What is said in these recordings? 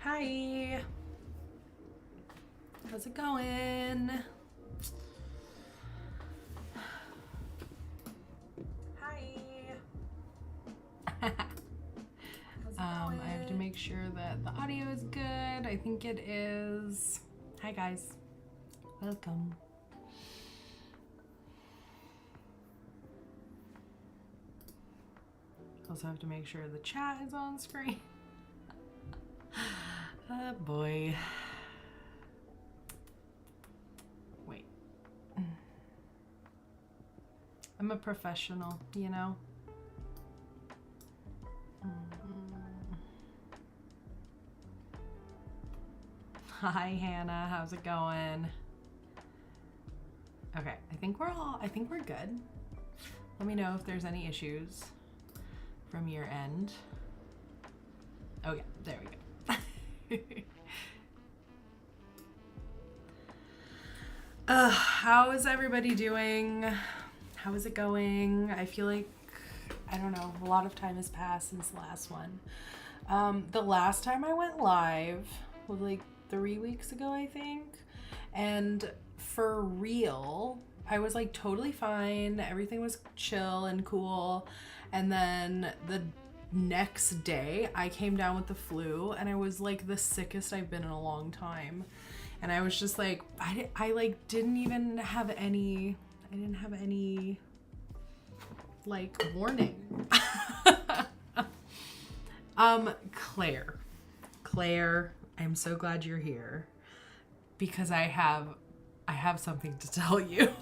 Hi. How's it going? Hi. I have to make sure that the audio is good. I think it is. Hi guys. Welcome. Also have to make sure the chat is on screen. Oh boy. Wait. I'm a professional, you know? Hi Hannah, how's it going? Okay, I think we're good. Let me know if there's any issues from your end. Oh yeah, there we go. How is everybody doing? How is it going? I feel like, I don't know, a lot of time has passed since the last one. The last time I went live was like 3 weeks ago, I think. And for real, I was like totally fine. Everything was chill and cool. And then the next day I came down with the flu and I was like the sickest I've been in a long time. And I was just like, I like didn't have any like warning. Claire, I'm so glad you're here because I have something to tell you.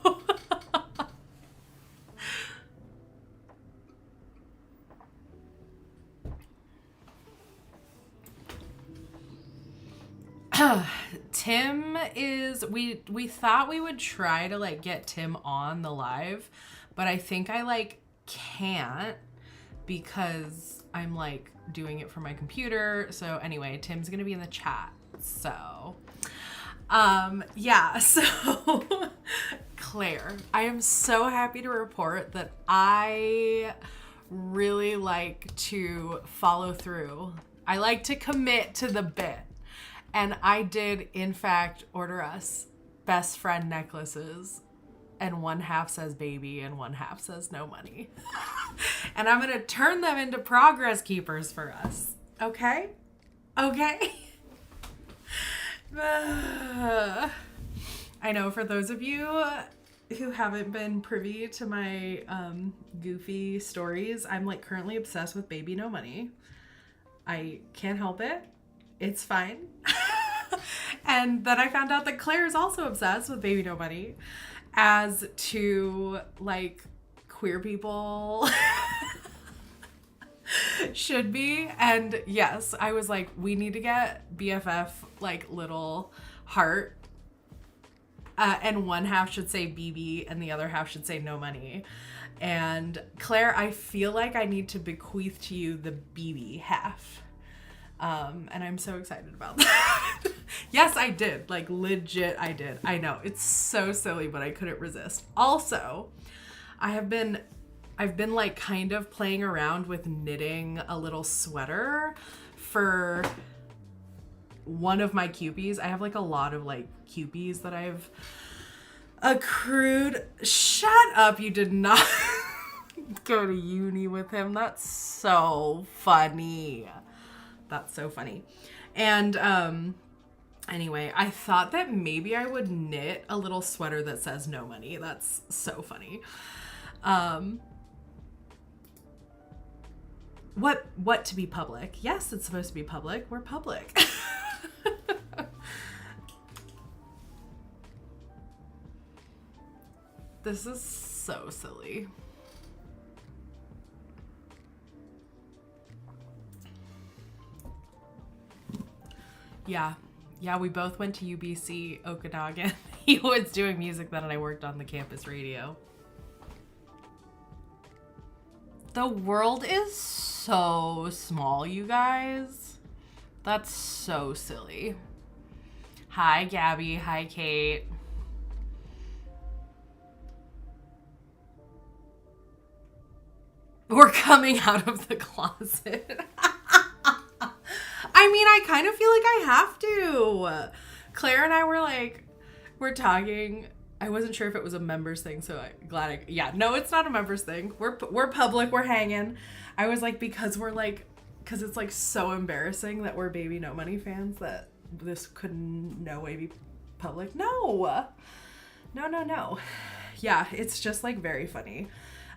Tim is, we thought we would try to like get Tim on the live, but I think I like can't because I'm like doing it from my computer. So anyway, Tim's gonna be in the chat. So yeah, so Claire, I am so happy to report that I really like to follow through. I like to commit to the bit. And I did, in fact, order us best friend necklaces. And one half says baby and one half says no money. And I'm going to turn them into progress keepers for us. Okay? Okay? I know for those of you who haven't been privy to my goofy stories, I'm like currently obsessed with baby no money. I can't help it. It's fine. And then I found out that Claire is also obsessed with baby nobody, as to like queer people should be. And yes, I was like, we need to get BFF like little heart, and one half should say BB and the other half should say no money. And Claire, I feel like I need to bequeath to you the BB half. And I'm so excited about that. Yes, I did. Like legit, I did. I know it's so silly, but I couldn't resist. Also, I've been like kind of playing around with knitting a little sweater for one of my Cupies. I have like a lot of like Cupies that I've accrued. Shut up, you did not go to uni with him. That's so funny. That's so funny. And anyway, I thought that maybe I would knit a little sweater that says no money. That's so funny. What to be public? Yes, it's supposed to be public. We're public. This is so silly. Yeah, we both went to UBC Okanagan. He was doing music then and I worked on the campus radio. The world is so small, you guys. That's so silly. Hi, Gabby. Hi, Kate. We're coming out of the closet. I mean, I I kind of feel like I have to. Claire and I we're talking. I wasn't sure if it was a members thing, so yeah, no, it's not a members thing. We're public, we're hanging. I was like, because it's like so embarrassing that we're Baby No Money fans that this could no way be public. No. Yeah, it's just like very funny.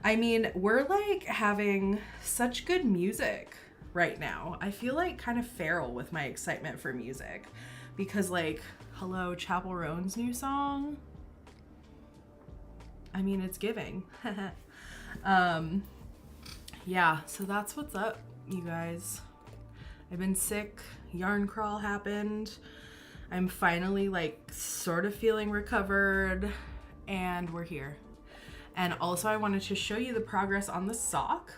I mean, we're like having such good music right now. I feel like kind of feral with my excitement for music because like, hello, Chapel Roan's new song. I mean, it's giving. Yeah, so that's what's up, you guys. I've been sick. Yarn crawl happened. I'm finally like sort of feeling recovered and we're here. And also I wanted to show you the progress on the sock.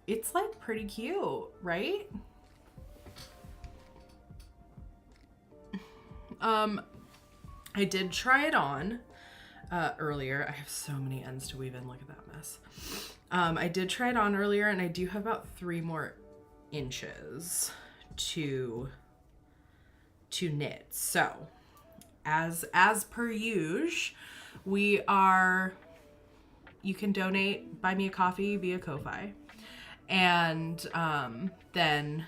It's like pretty cute, right? I did try it on earlier. I have so many ends to weave in. Look at that mess. I did try it on earlier and I do have about 3 more inches to knit. So as per usual, you can donate, buy me a coffee via Ko-Fi. And then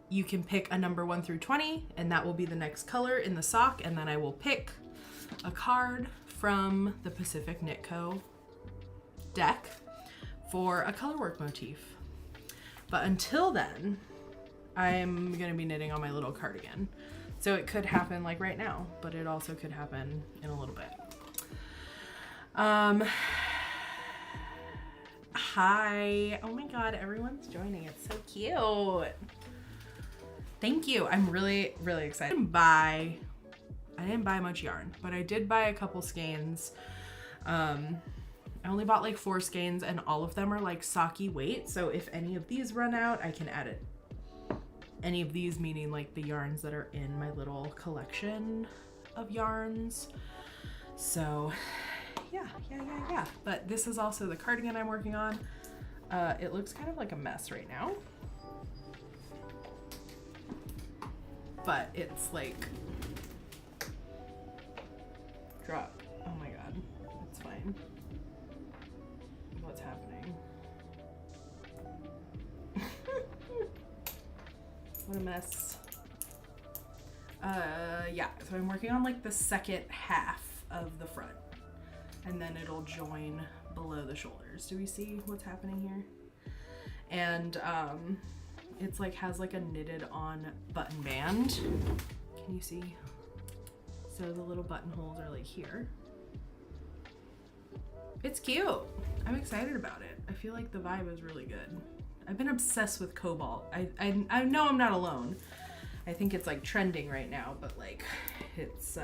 you can pick a number 1 through 20 and that will be the next color in the sock. And then I will pick a card from the Pacific Knit Co. deck for a colorwork motif. But until then, I'm gonna be knitting on my little cardigan. So it could happen like right now, but it also could happen in a little bit. Hi. Oh my God, everyone's joining. It's so cute. Thank you. I'm really, really excited. I didn't buy much yarn, but I did buy a couple skeins. I only bought like 4 skeins and all of them are like socky weight. So if any of these run out, I can add it. Any of these meaning like the yarns that are in my little collection of yarns. So yeah. But this is also the cardigan I'm working on. It looks kind of like a mess right now. But it's like, drop. Oh my God, it's fine. What's happening? What a mess. Yeah, so I'm working on like the second half of the front and then it'll join below the shoulders. Do we see what's happening here? And it's like has like a knitted on button band. Can you see? So the little buttonholes are like here. It's cute. I'm excited about it. I feel like the vibe is really good. I've been obsessed with cobalt. I know I'm not alone. I think it's like trending right now, but like it's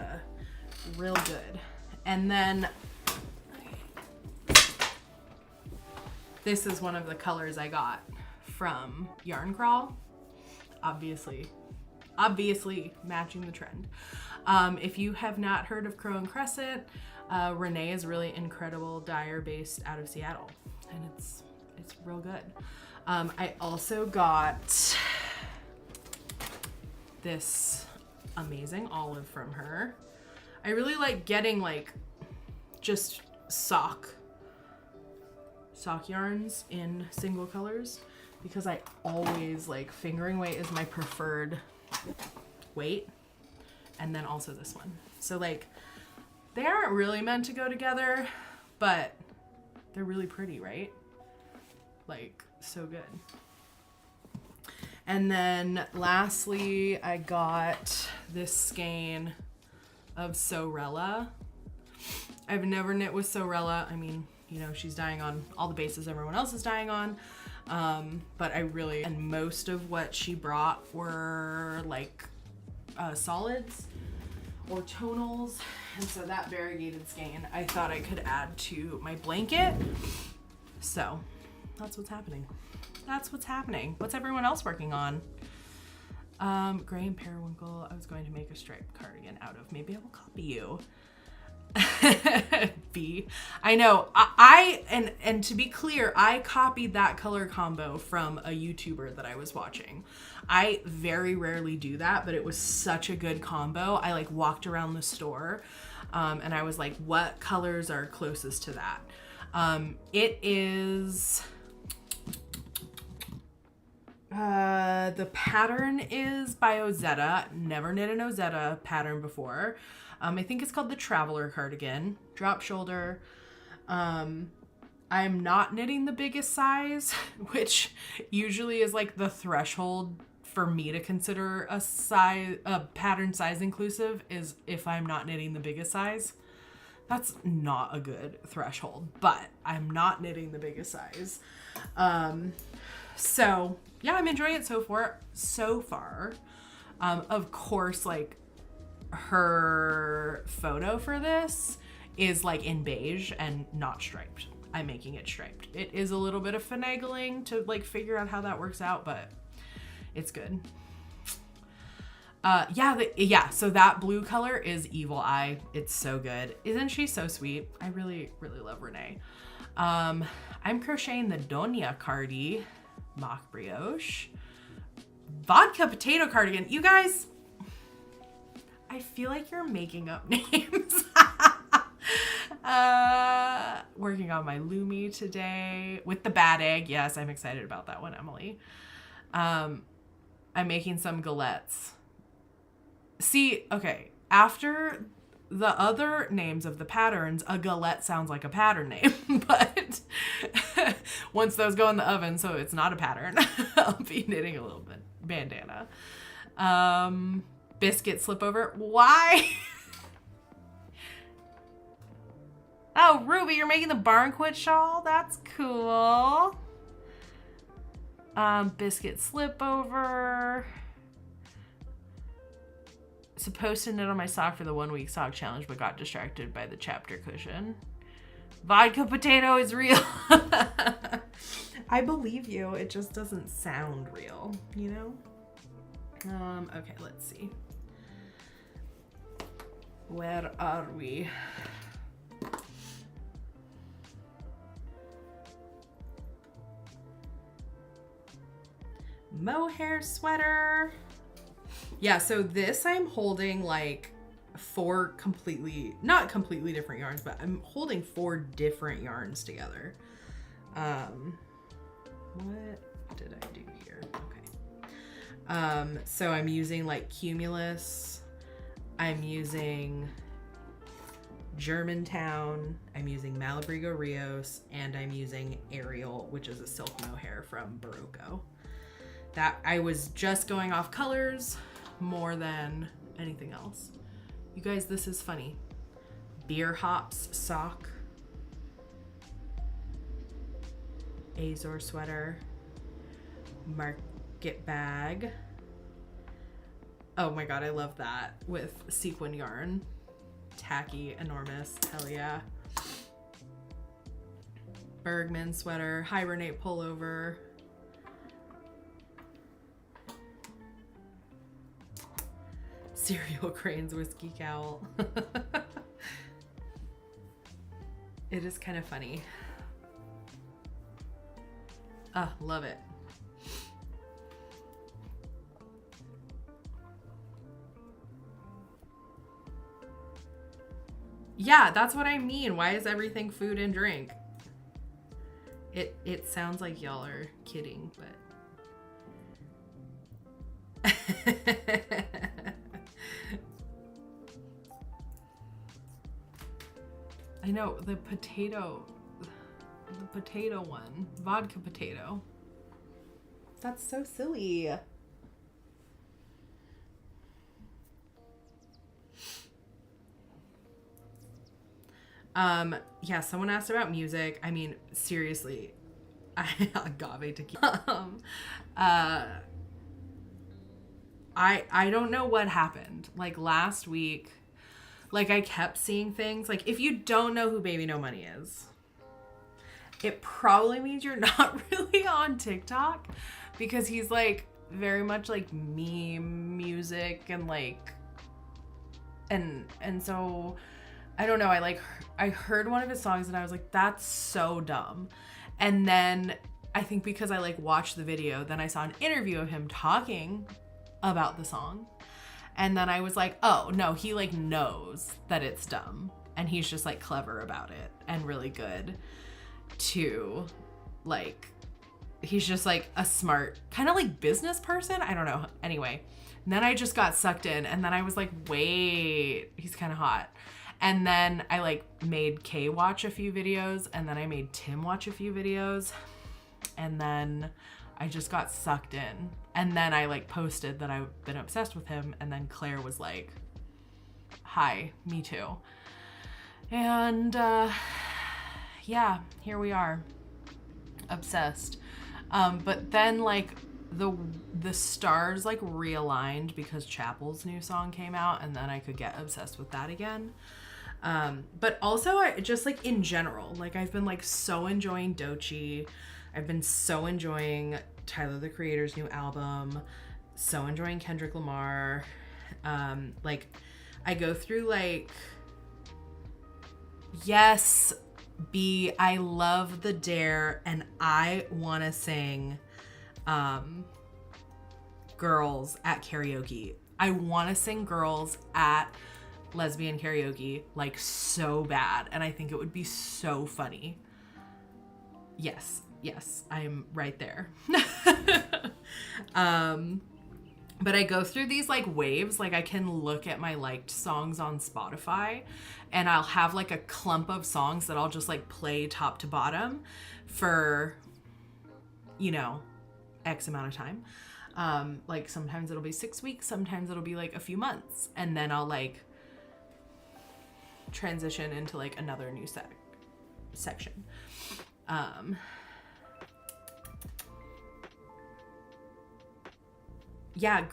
real good. And then this is one of the colors I got from Yarn Crawl. Obviously matching the trend. If you have not heard of Crow and Crescent, Renee is really incredible dyer based out of Seattle, and it's real good. I also got this amazing olive from her. I really like getting like just sock yarns in single colors because I always like fingering weight is my preferred weight, and then also this one. So like they aren't really meant to go together, but they're really pretty, right? Like so good. And then lastly, I got this skein of Sorella. I've never knit with Sorella. I mean, you know, she's dying on all the bases everyone else is dying on. But and most of what she brought were like solids or tonals. And so that variegated skein I thought I could add to my blanket. So that's what's happening. What's everyone else working on? Gray and Periwinkle, I was going to make a striped cardigan out of. Maybe I will copy you. B. I know. And to be clear, I copied that color combo from a YouTuber that I was watching. I very rarely do that, but it was such a good combo. I like walked around the store, and I was like, what colors are closest to that? It is, the pattern is by Ozetta. Never knit an Ozetta pattern before. I think it's called the Traveler cardigan, drop shoulder. I'm not knitting the biggest size, which usually is like the threshold for me to consider a pattern size inclusive, is if I'm not knitting the biggest size. That's not a good threshold, but I'm not knitting the biggest size. So yeah, I'm enjoying it so far. Of course, like, her photo for this is like in beige and not striped. I'm making it striped. It is a little bit of finagling to like figure out how that works out, but it's good. So that blue color is Evil Eye. It's so good. Isn't she so sweet? I really, really love Renee. I'm crocheting the Donia Cardi mock brioche vodka potato cardigan. You guys, I feel like you're making up names. Working on my Lumi today with the bad egg. Yes, I'm excited about that one, Emily. I'm making some galettes. See, okay, after the other names of the patterns, a galette sounds like a pattern name, but once those go in the oven, so it's not a pattern, I'll be knitting a little bit bandana. Biscuit slipover. Why? Oh, Ruby, you're making the barn quit shawl? That's cool. Biscuit slipover. Supposed to knit on my sock for the 1 week sock challenge, but got distracted by the chapter cushion. Vodka potato is real. I believe you. It just doesn't sound real, you know? Okay, let's see. Where are we? Mohair sweater. Yeah, so this I'm holding like four not completely different yarns, but I'm holding 4 different yarns together. What did I do here? Okay. So I'm using like Cumulus, I'm using Germantown, I'm using Malabrigo Rios, and I'm using Ariel, which is a silk mohair from Barocco. That I was just going off colors more than anything else. You guys, this is funny. Beer hops sock, Azor sweater, market bag. Oh my god, I love that with sequin yarn. Tacky, enormous, hell yeah. Bergman sweater, Hibernate pullover. Cereal Cranes whiskey cowl. It is kind of funny. Love it. Yeah, that's what I mean. Why is everything food and drink? It sounds like y'all are kidding, but I know the potato one, vodka potato. That's so silly. Yeah, someone asked about music. I mean, seriously, agave tequila. I don't know what happened. Like last week, like I kept seeing things. Like if you don't know who Baby No Money is, it probably means you're not really on TikTok, because he's like very much like meme music and like, and so I don't know, I heard one of his songs and I was like, that's so dumb. And then I think because I like watched the video, then I saw an interview of him talking about the song. And then I was like, oh no, he like knows that it's dumb. And he's just like clever about it and really good to like, he's just like a smart kind of like business person. I don't know. Anyway, and then I just got sucked in and then I was like, wait, he's kind of hot. And then I like made Kay watch a few videos and then I made Tim watch a few videos. And then I just got sucked in. And then I like posted that I've been obsessed with him. And then Claire was like, hi, me too. And yeah, here we are, obsessed. But then like the stars like realigned because Chapel's new song came out and then I could get obsessed with that again. But also I just like in general, like I've been like so enjoying Doechii. I've been so enjoying Tyler the Creator's new album, so enjoying Kendrick Lamar. Like I go through like, yes, B, I love the Dare and I want to sing Girls at karaoke. I want to sing Girls at lesbian karaoke like so bad and I think it would be so funny. Yes, I'm right there. But I go through these like waves. Like I can look at my liked songs on Spotify and I'll have like a clump of songs that I'll just like play top to bottom for, you know, X amount of time. Like sometimes it'll be 6 weeks, sometimes it'll be like a few months, and then I'll like transition into like another new section. Yeah,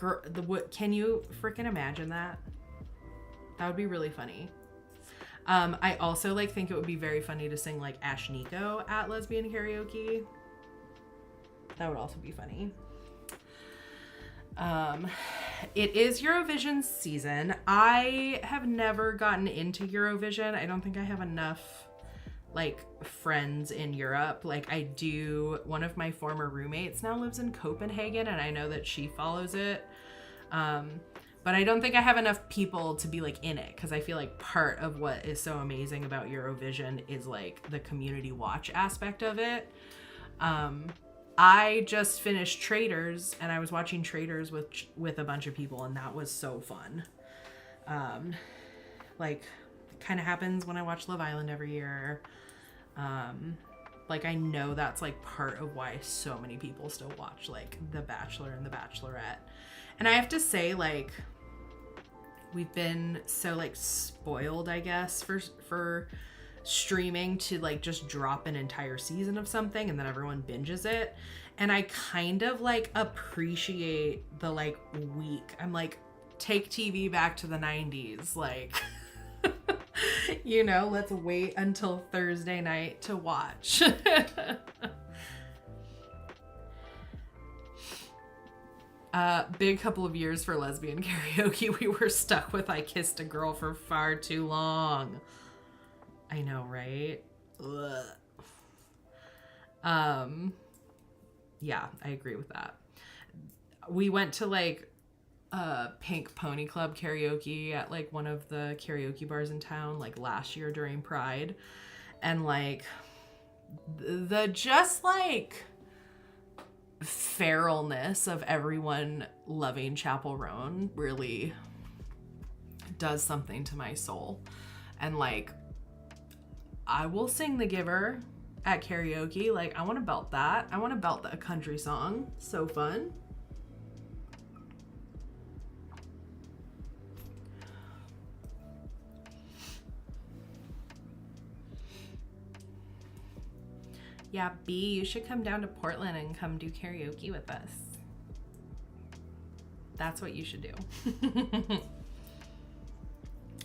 can you freaking imagine that? That would be really funny. I also like think it would be very funny to sing like Ashnikko at lesbian karaoke. That would also be funny. It is Eurovision season. I have never gotten into Eurovision. I don't think I have enough like friends in Europe. Like I do, one of my former roommates now lives in Copenhagen and I know that she follows it. But I don't think I have enough people to be like in it, because I feel like part of what is so amazing about Eurovision is like the community watch aspect of it. I just finished Traitors and I was watching Traitors with a bunch of people and that was so fun. Like kind of happens when I watch Love Island every year. Like I know that's like part of why so many people still watch like The Bachelor and The Bachelorette. And I have to say, like, we've been so like spoiled, I guess, for streaming to like just drop an entire season of something and then everyone binges it. And I kind of like appreciate the like week. I'm like, take TV back to the 90s, like you know, let's wait until Thursday night to watch. Big couple of years for lesbian karaoke. We were stuck with I Kissed a Girl for far too long. I know, right? Ugh. Yeah, I agree with that. We went to like Pink Pony Club karaoke at like one of the karaoke bars in town like last year during Pride, and like the just like feralness of everyone loving Chapel Roan really does something to my soul. And like I will sing The Giver at karaoke. Like I want to belt that. I want to belt a country song. So fun. Yeah, B, you should come down to Portland and come do karaoke with us. That's what you should do.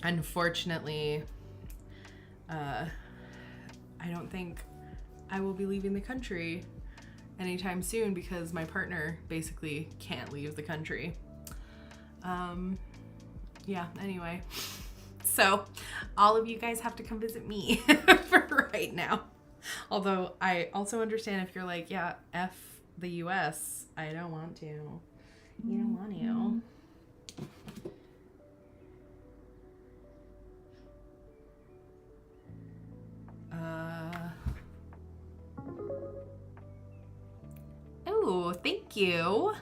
Unfortunately, I don't think I will be leaving the country anytime soon because my partner basically can't leave the country. Yeah, anyway. So all of you guys have to come visit me for right now. Although I also understand if you're like, yeah, F the US, I don't want to. You don't want to. Oh, thank you.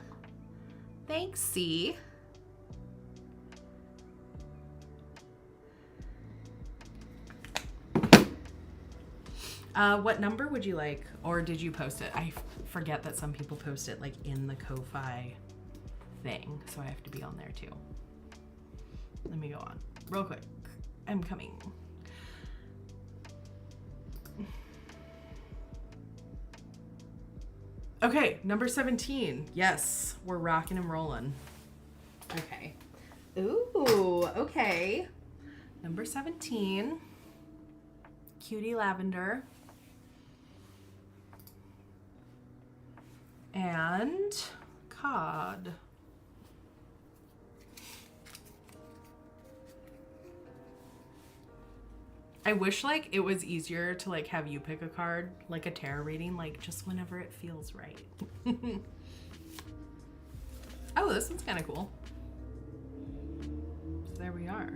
Thanks, C. What number would you like? Or did you post it? I forget that some people post it like in the Ko-Fi thing, so I have to be on there too. Let me go on real quick. I'm coming. Okay, number 17. Yes, we're rocking and rolling. Okay. Ooh, okay. Number 17. Cutie Lavender. And Cod. I wish like it was easier to like have you pick a card, like a tarot reading, like just whenever it feels right. Oh, this one's kind of cool. So there we are.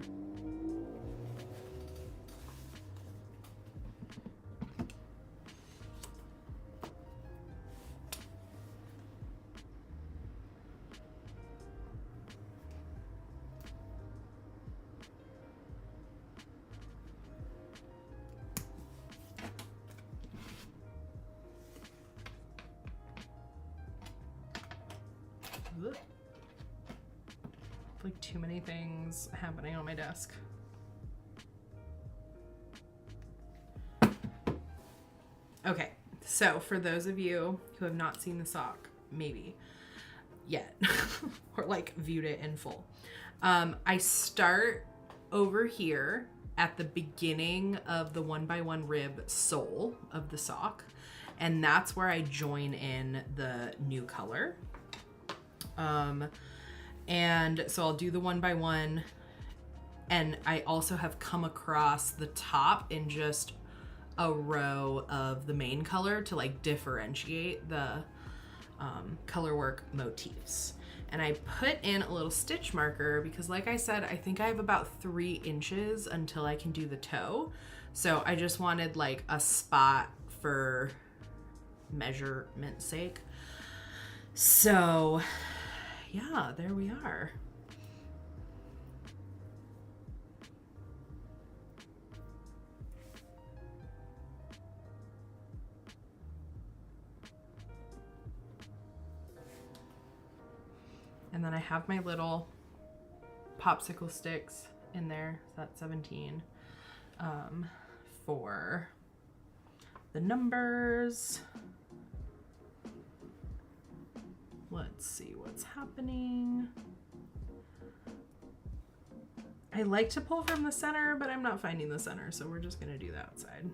Like too many things happening on my desk. Okay, so for those of you who have not seen the sock, maybe yet, or like viewed it in full, I start over here at the beginning of the 1x1 rib sole of the sock, and that's where I join in the new color. And so I'll do the 1x1, and I also have come across the top in just a row of the main color to like differentiate the color work motifs. And I put in a little stitch marker because like I said, I think I have about 3 inches until I can do the toe. So I just wanted like a spot for measurement's sake. So yeah, there we are. And then I have my little popsicle sticks in there. So that's 17 for the numbers. Let's see what's happening. I like to pull from the center, but I'm not finding the center, so we're just gonna do the outside.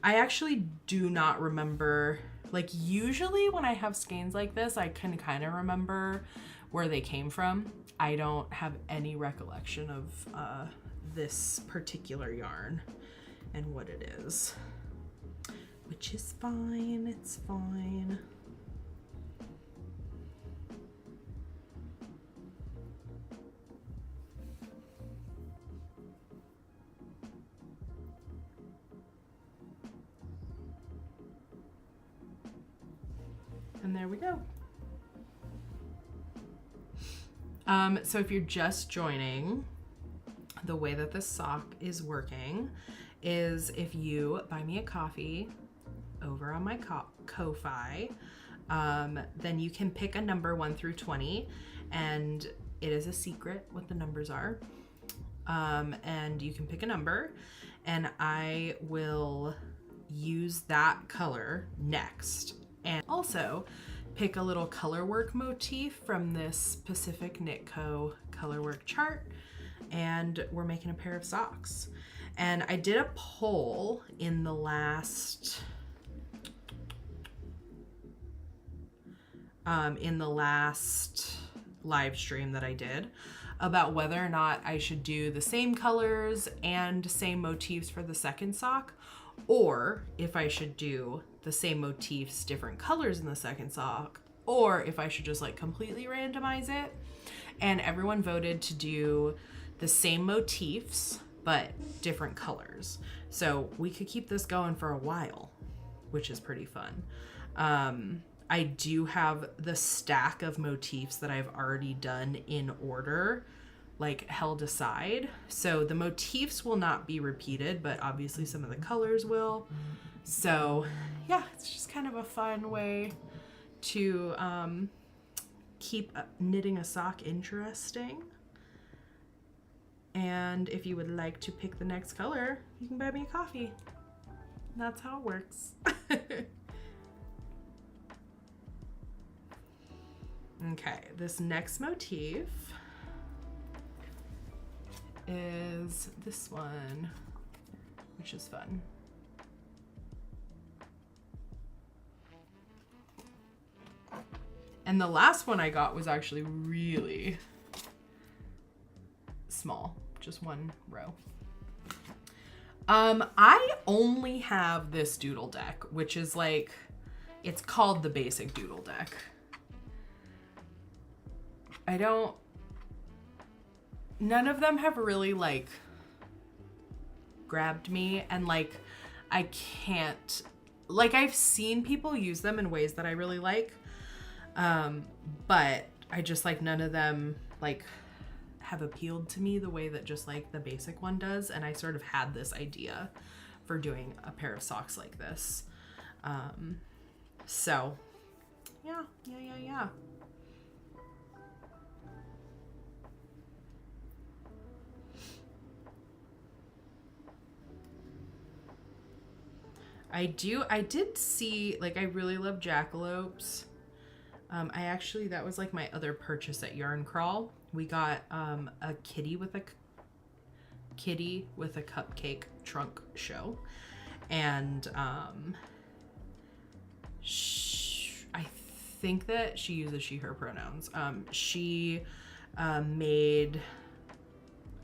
I actually do not remember, like usually when I have skeins like this, I can kind of remember where they came from. I don't have any recollection of this particular yarn and what it is, which is fine, it's fine. And there we go. So if you're just joining, the way that this sock is working is if you buy me a coffee over on my Ko-Fi, then you can pick a number 1 through 20, and it is a secret what the numbers are. And you can pick a number, and I will use that color next. And also pick a little color work motif from this Pacific Knit Co. color work chart, and we're making a pair of socks. And I did a poll in the last live stream that I did about whether or not I should do the same colors and same motifs for the second sock, or if I should do the same motifs, different colors in the second sock, or if I should just like completely randomize it. And everyone voted to do the same motifs, but different colors. So we could keep this going for a while, which is pretty fun. I do have the stack of motifs that I've already done in order, like held aside. So the motifs will not be repeated, but obviously some of the colors will. So yeah, it's just kind of a fun way to keep knitting a sock interesting. And if you would like to pick the next color, you can buy me a coffee. That's how it works. Okay, this next motif is this one, which is fun. And the last one I got was actually really small, just one row. I only have this doodle deck, which is like, it's called the basic doodle deck. None of them have really like grabbed me, and like I can't, like I've seen people use them in ways that I really like, but I just like none of them like have appealed to me the way that just like the basic one does. And I sort of had this idea for doing a pair of socks like this. So yeah. I did see, like, I really love jackalopes. That was like my other purchase at Yarn Crawl. We got a kitty with a cupcake trunk show. And I think that she uses she, her pronouns. She made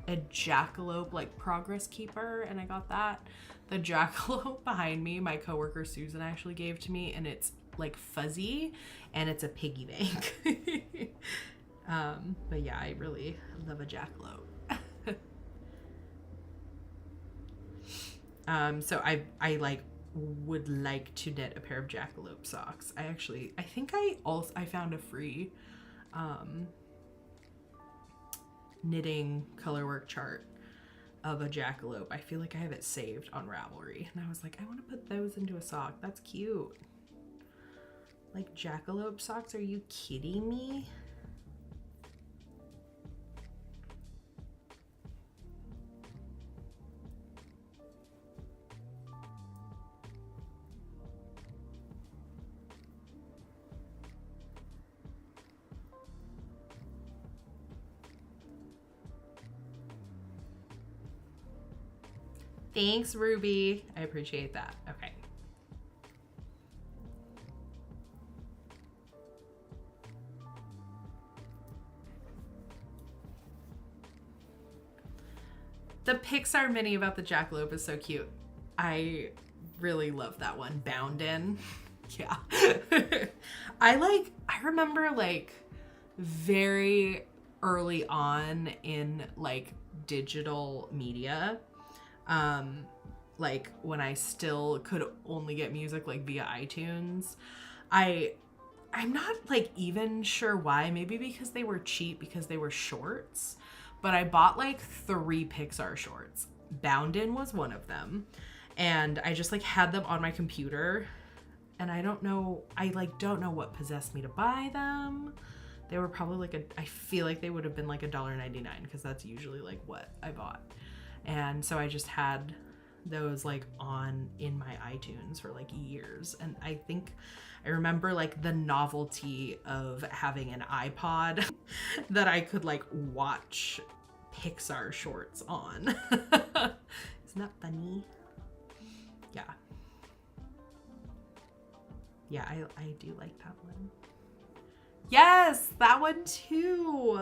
a jackalope like progress keeper, and I got that. The jackalope behind me, my coworker Susan actually gave to me, and it's like fuzzy and it's a piggy bank. But yeah, I really love a jackalope. So I like would like to knit a pair of jackalope socks. I think I found a free knitting colorwork chart of a jackalope. I feel like I have it saved on Ravelry, and I was like, I want to put those into a sock. That's cute. Like jackalope socks? Are you kidding me? Thanks, Ruby. I appreciate that. Okay. The Pixar mini about the jackalope is so cute. I really love that one. Bound in. Yeah. I remember like very early on in like digital media, like when I still could only get music like via iTunes. I'm not like even sure why, maybe because they were cheap, because they were shorts, but I bought like 3 Pixar shorts. Bound In was one of them, and I just like had them on my computer, and I don't know what possessed me to buy them. They were probably like I feel like they would have been like $1.99, because that's usually like what I bought. And so I just had those like on in my iTunes for like years. And I think I remember like the novelty of having an iPod that I could like watch Pixar shorts on. Isn't that funny? Yeah. Yeah, I do like that one. Yes, that one too.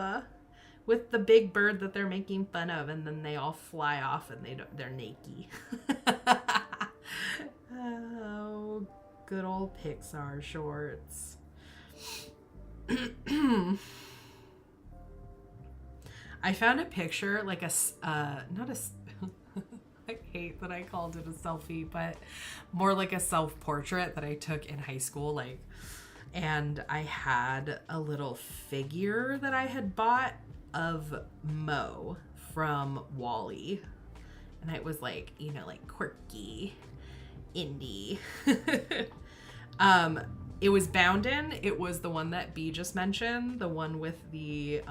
with the big bird that they're making fun of, and then they all fly off and they're naked. Oh, good old Pixar shorts. I found a picture, like not a, I hate that I called it a selfie, but more like a self-portrait that I took in high school, like, and I had a little figure that I had bought of Mo from Wall-E, and it was like, you know, like quirky, indie. It was bound in. It was the one that B just mentioned, the one with the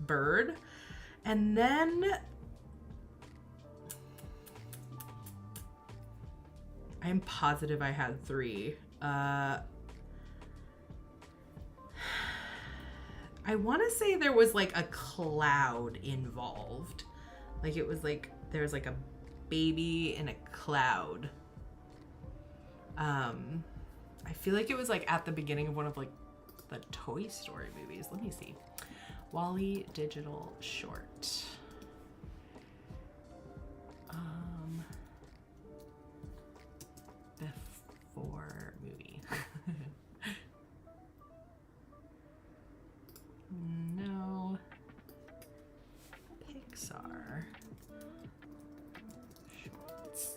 bird. And then I'm positive I had 3. I want to say there was like a cloud involved. Like it was like there was like a baby in a cloud. I feel like it was like at the beginning of one of like the Toy Story movies. Let me see. Wall-E digital short. Before movie. No. Pixar shorts.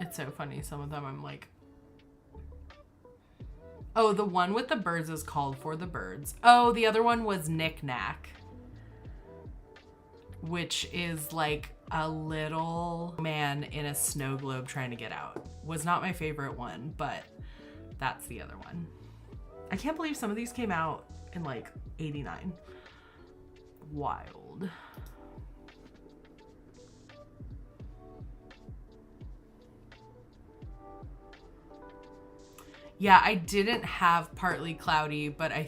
It's so funny. Some of them I'm like, oh, the one with the birds is called For the Birds. Oh, the other one was Knick Knack, which is like a little man in a snow globe trying to get out. Was not my favorite one, but that's the other one. I can't believe some of these came out in like 89. Wild. Yeah, I didn't have Partly Cloudy, but I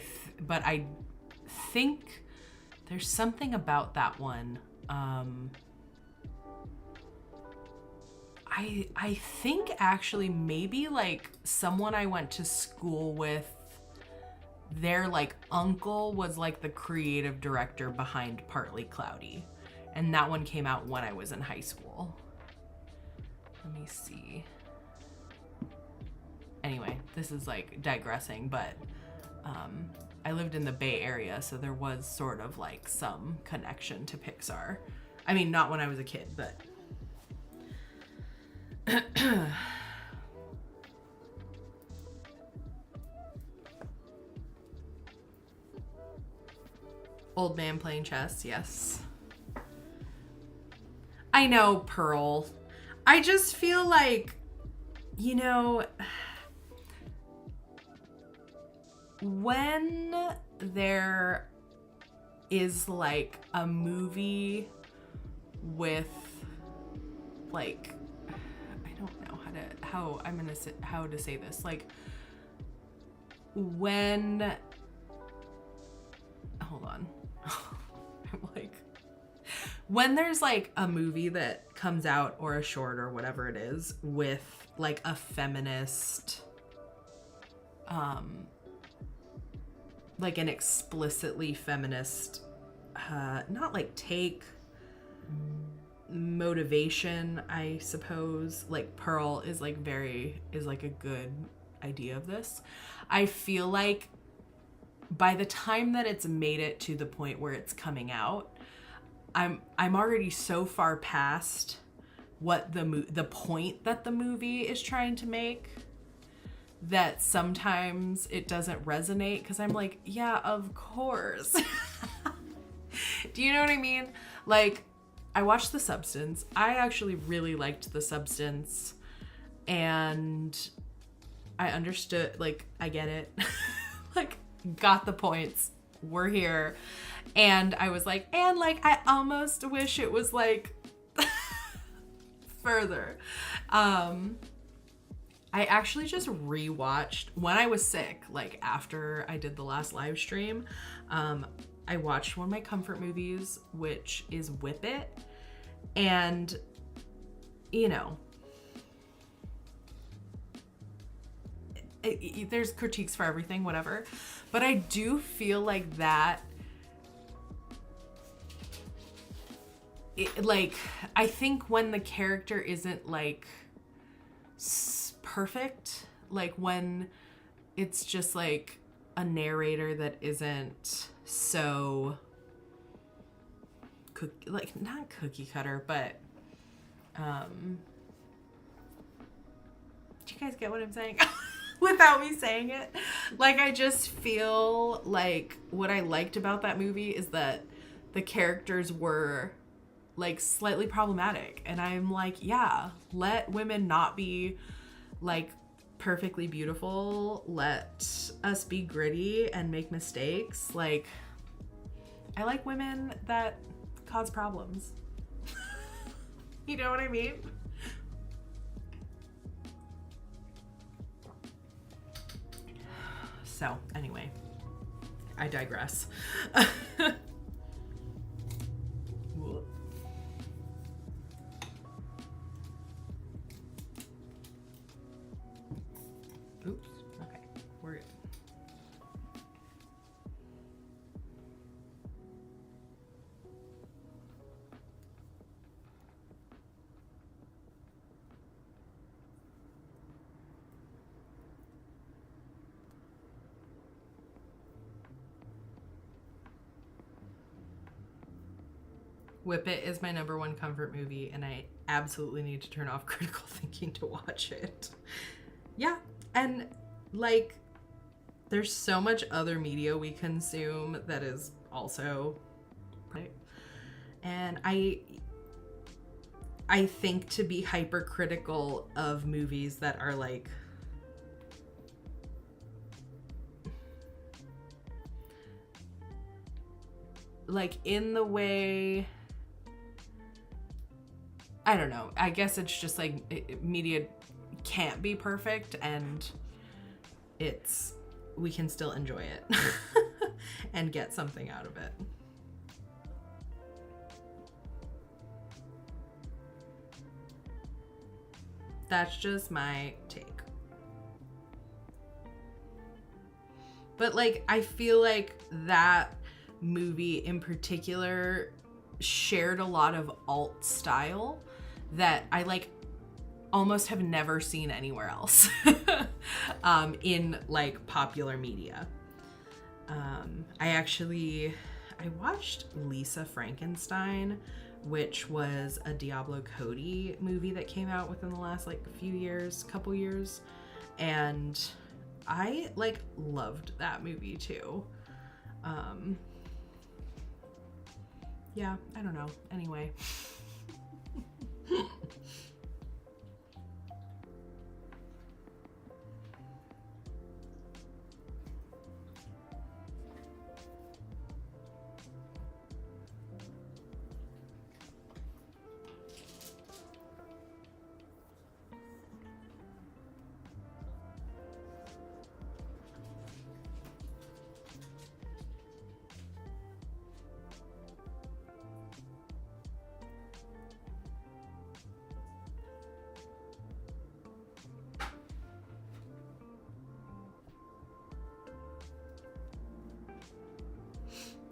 think there's something about that one. I think actually maybe like someone I went to school with, their like uncle was like the creative director behind Partly Cloudy, and that one came out when I was in high school. Let me see. Anyway, this is like digressing, but I lived in the Bay Area, so there was sort of like some connection to Pixar. I mean, not when I was a kid, but Old man playing chess, yes. I know, Pearl. I just feel like, you know, when there is like a movie with like, I don't know how to say this, like when, hold on. I'm like, when there's like a movie that comes out or a short or whatever it is with like a feminist, like an explicitly feminist, not like take, motivation, I suppose, like Pearl is like a good idea of this. I feel like by the time that it's made it to the point where it's coming out, I'm already so far past what the point that the movie is trying to make, that sometimes it doesn't resonate, because I'm like, yeah, of course. Do you know what I mean? Like, I watched The Substance. I actually really liked The Substance, and I understood, like, I get it. Like, got the points. We're here. And I was like, and like, I almost wish it was like further. I actually just rewatched when I was sick, like after I did the last live stream. I watched one of my comfort movies, which is Whip It. And, you know, there's critiques for everything, whatever. But I do feel like that, I think when the character isn't like perfect, like when it's just like a narrator that isn't so not cookie cutter, but do you guys get what I'm saying? Without me saying it, like, I just feel like what I liked about that movie is that the characters were like slightly problematic, and I'm like, yeah, let women not be like perfectly beautiful, let us be gritty and make mistakes. Like, I like women that cause problems. You know what I mean? So anyway, I digress. Oops. Okay. We're good. Whip It is my #1 comfort movie, and I absolutely need to turn off critical thinking to watch it. Yeah, and like, there's so much other media we consume that is also right. And I think to be hypercritical of movies that are like in the way, I don't know, I guess it's just like media can't be perfect, and we can still enjoy it and get something out of it. That's just my take. But like, I feel like that movie in particular shared a lot of alt style that I like almost have never seen anywhere else in like popular media. I watched Lisa Frankenstein, which was a Diablo Cody movie that came out within the last like couple years, and I like loved that movie too. Yeah, I don't know. Anyway.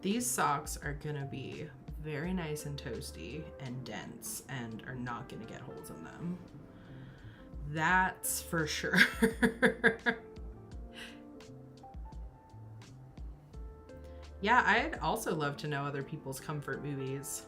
These socks are gonna be very nice and toasty and dense and are not gonna get holes in them. That's for sure. Yeah, I'd also love to know other people's comfort movies.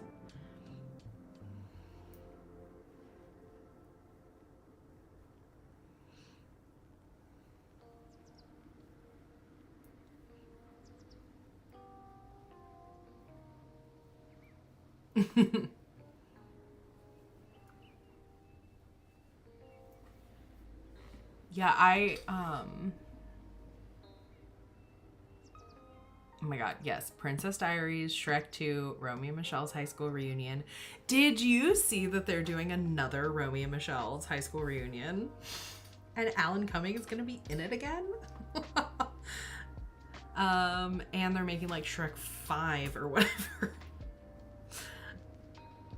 Yeah, oh my god, yes. Princess Diaries, Shrek 2, Romeo and Michelle's high school reunion. Did you see that they're doing another Romeo and Michelle's high school reunion? And Alan Cumming is gonna be in it again. And they're making like Shrek 5 or whatever.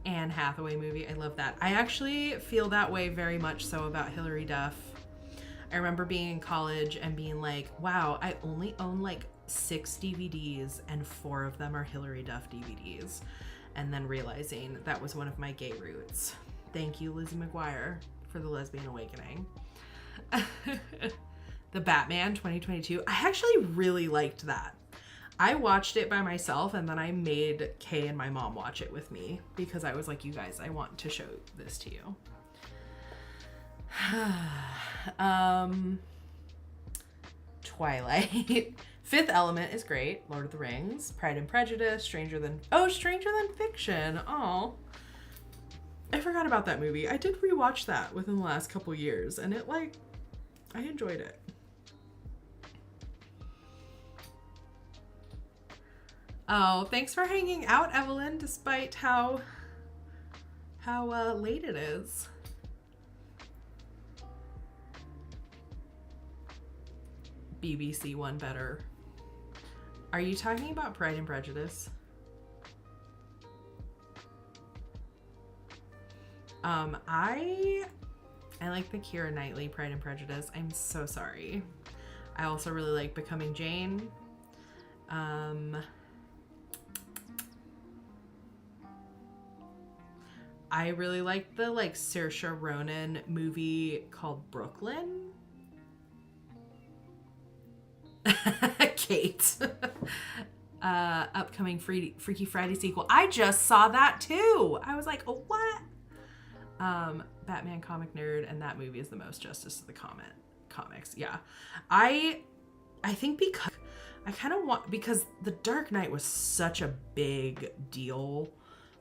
Anne Hathaway movie. I love that. I actually feel that way very much so about Hilary Duff. I remember being in college and being like, wow, I only own like 6 DVDs and 4 of them are Hilary Duff DVDs. And then realizing that was one of my gay roots. Thank you, Lizzie McGuire, for the lesbian awakening. The Batman 2022. I actually really liked that. I watched it by myself and then I made Kay and my mom watch it with me because I was like, you guys, I want to show this to you. Twilight. Fifth Element is great. Lord of the Rings. Pride and Prejudice. Stranger Than Fiction. Oh, I forgot about that movie. I did rewatch that within the last couple years and it like, I enjoyed it. Oh, thanks for hanging out, Evelyn, despite how late it is. BBC one better. Are you talking about Pride and Prejudice? I like the Keira Knightley Pride and Prejudice. I'm so sorry. I also really like Becoming Jane. I really like the Saoirse Ronan movie called Brooklyn. Kate. Upcoming Freaky Friday sequel. I just saw that too. I was like, oh, what? Batman comic nerd, and that movie is the most justice to the comics. Yeah. I think because I kind of want, because The Dark Knight was such a big deal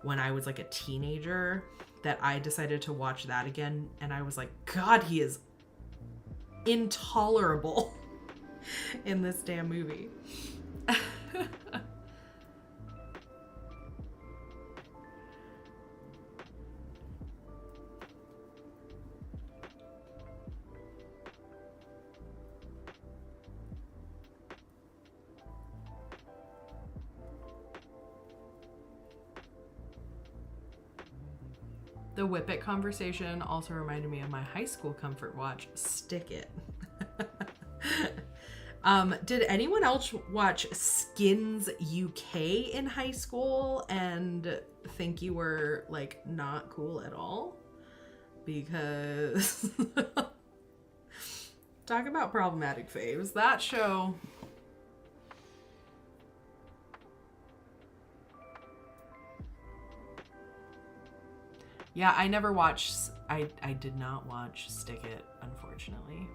when I was like a teenager that I decided to watch that again, and I was like, God, he is intolerable in this damn movie. The Whippet conversation also reminded me of my high school comfort watch, Stick It. Did anyone else watch Skins UK in high school and think you were like not cool at all? Because talk about problematic faves. That show. Yeah, I never watched, I did not watch Stick It, unfortunately.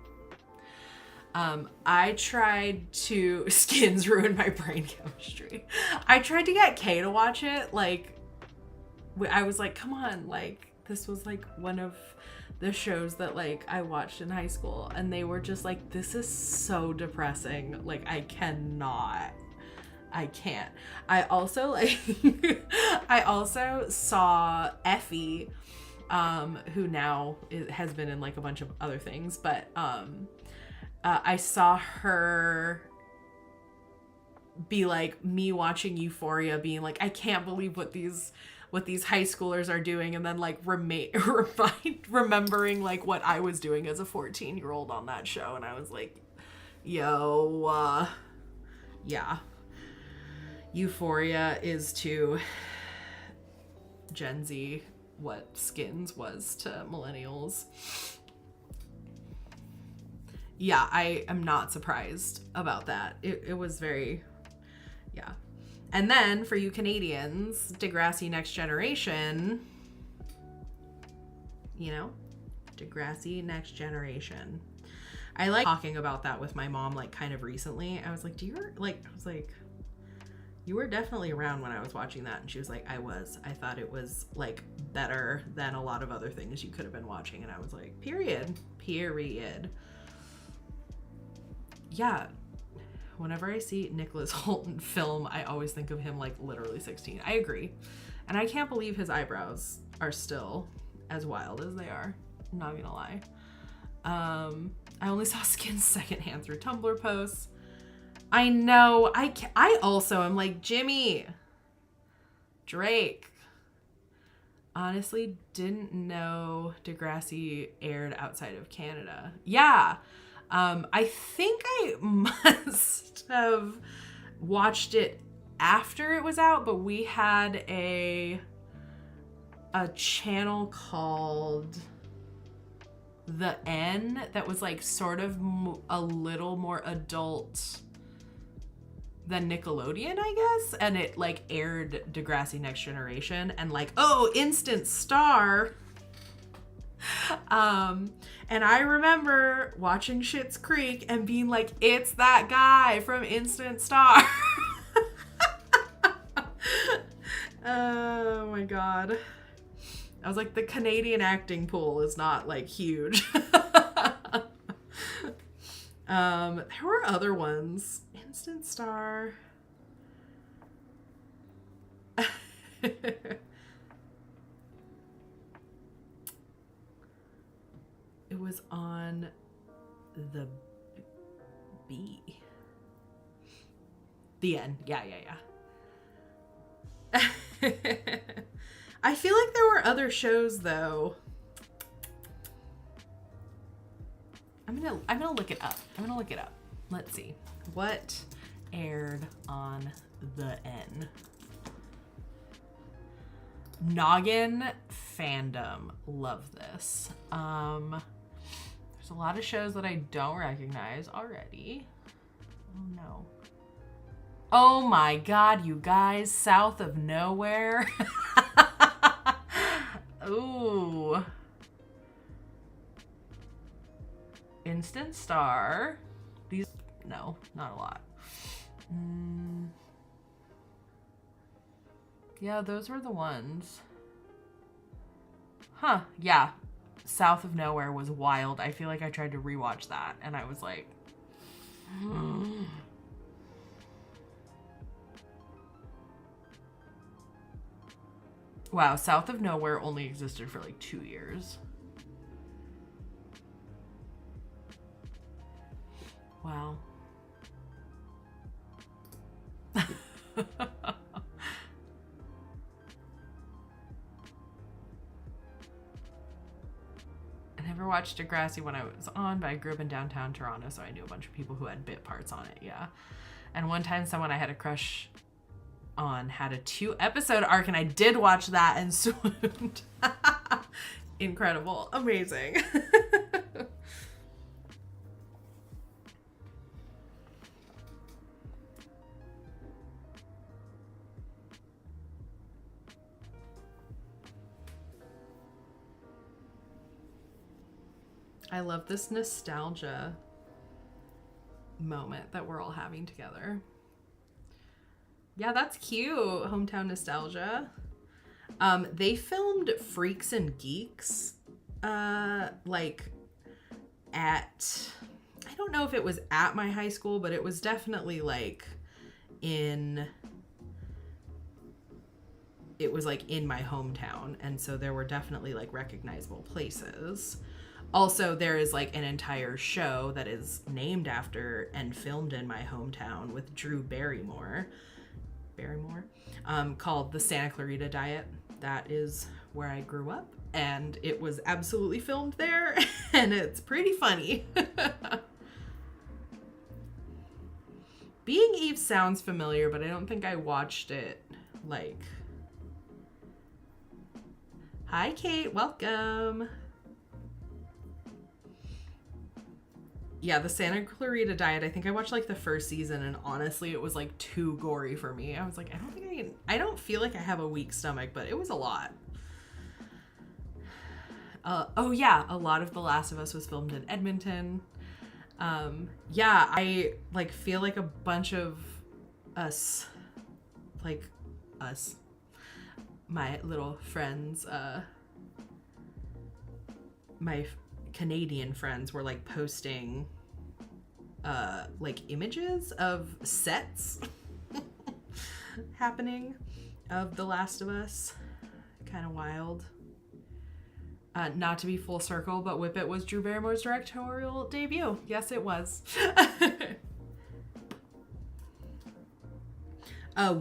I tried to, Skins ruined my brain chemistry. I tried to get Kay to watch it. Like, I was like, come on, like, this was like one of the shows that like I watched in high school. And they were just like, this is so depressing. Like, I can't. I also like, I also saw Effie, who now has been in like a bunch of other things, but I saw her be like me watching Euphoria, being like, I can't believe what these high schoolers are doing, and then like remembering like what I was doing as a 14-year-old on that show, and I was like, yo, yeah. Euphoria is to Gen Z what Skins was to millennials. Yeah, I am not surprised about that. It was very, yeah. And then for you Canadians, Degrassi Next Generation, you know, Degrassi Next Generation. I like talking about that with my mom, like kind of recently. I was like, you were definitely around when I was watching that. And she was like, I thought it was like better than a lot of other things you could have been watching. And I was like, period. Yeah. Whenever I see Nicholas Hoult film, I always think of him like literally 16. I agree. And I can't believe his eyebrows are still as wild as they are. I'm not gonna lie. I only saw skins secondhand through Tumblr posts. I know. I also am like, Jimmy, Drake. Honestly, didn't know Degrassi aired outside of Canada. Yeah. I think I must have watched it after it was out, but we had a channel called The N that was like sort of a little more adult than Nickelodeon, I guess, and it like aired Degrassi Next Generation and like, oh, instant star. And I remember watching Schitt's Creek and being like, it's that guy from Instant Star. Oh my god. I was like, the Canadian acting pool is not like huge. There were other ones. Instant Star. It was on the B. The N. Yeah. I feel like there were other shows though. I'm gonna look it up. Let's see. What aired on the N? Noggin fandom. Love this. There's a lot of shows that I don't recognize already. Oh no. Oh my god, you guys. South of Nowhere. Ooh. Instant Star. These, no, not a lot. Yeah, those were the ones. Huh, yeah. South of Nowhere was wild. I feel like I tried to rewatch that and I was like, wow, South of Nowhere only existed for like 2 years. Wow. I never watched Degrassi when I was on, but I grew up in downtown Toronto, so I knew a bunch of people who had bit parts on it, yeah. And one time someone I had a crush on had a 2-episode arc, and I did watch that and swooned. Incredible. Amazing. I love this nostalgia moment that we're all having together. Yeah, that's cute. Hometown nostalgia. They filmed Freaks and Geeks, like at, I don't know if it was at my high school, but it was definitely like in my hometown. And so there were definitely like recognizable places. Also, there is like an entire show that is named after and filmed in my hometown with Drew Barrymore, called The Santa Clarita Diet. That is where I grew up, and it was absolutely filmed there, and it's pretty funny. Being Eve sounds familiar, but I don't think I watched it, like... Hi, Kate. Welcome. Yeah, the Santa Clarita Diet, I think I watched like the first season, and honestly it was like too gory for me. I was like, I don't feel like I have a weak stomach, but it was a lot. Oh yeah, a lot of The Last of Us was filmed in Edmonton. Yeah, I like feel like a bunch of us, my little friends, my Canadian friends were like posting like images of sets happening of The Last of Us. Kind of wild. Not to be full circle, but Whip It was Drew Barrymore's directorial debut. Yes, it was.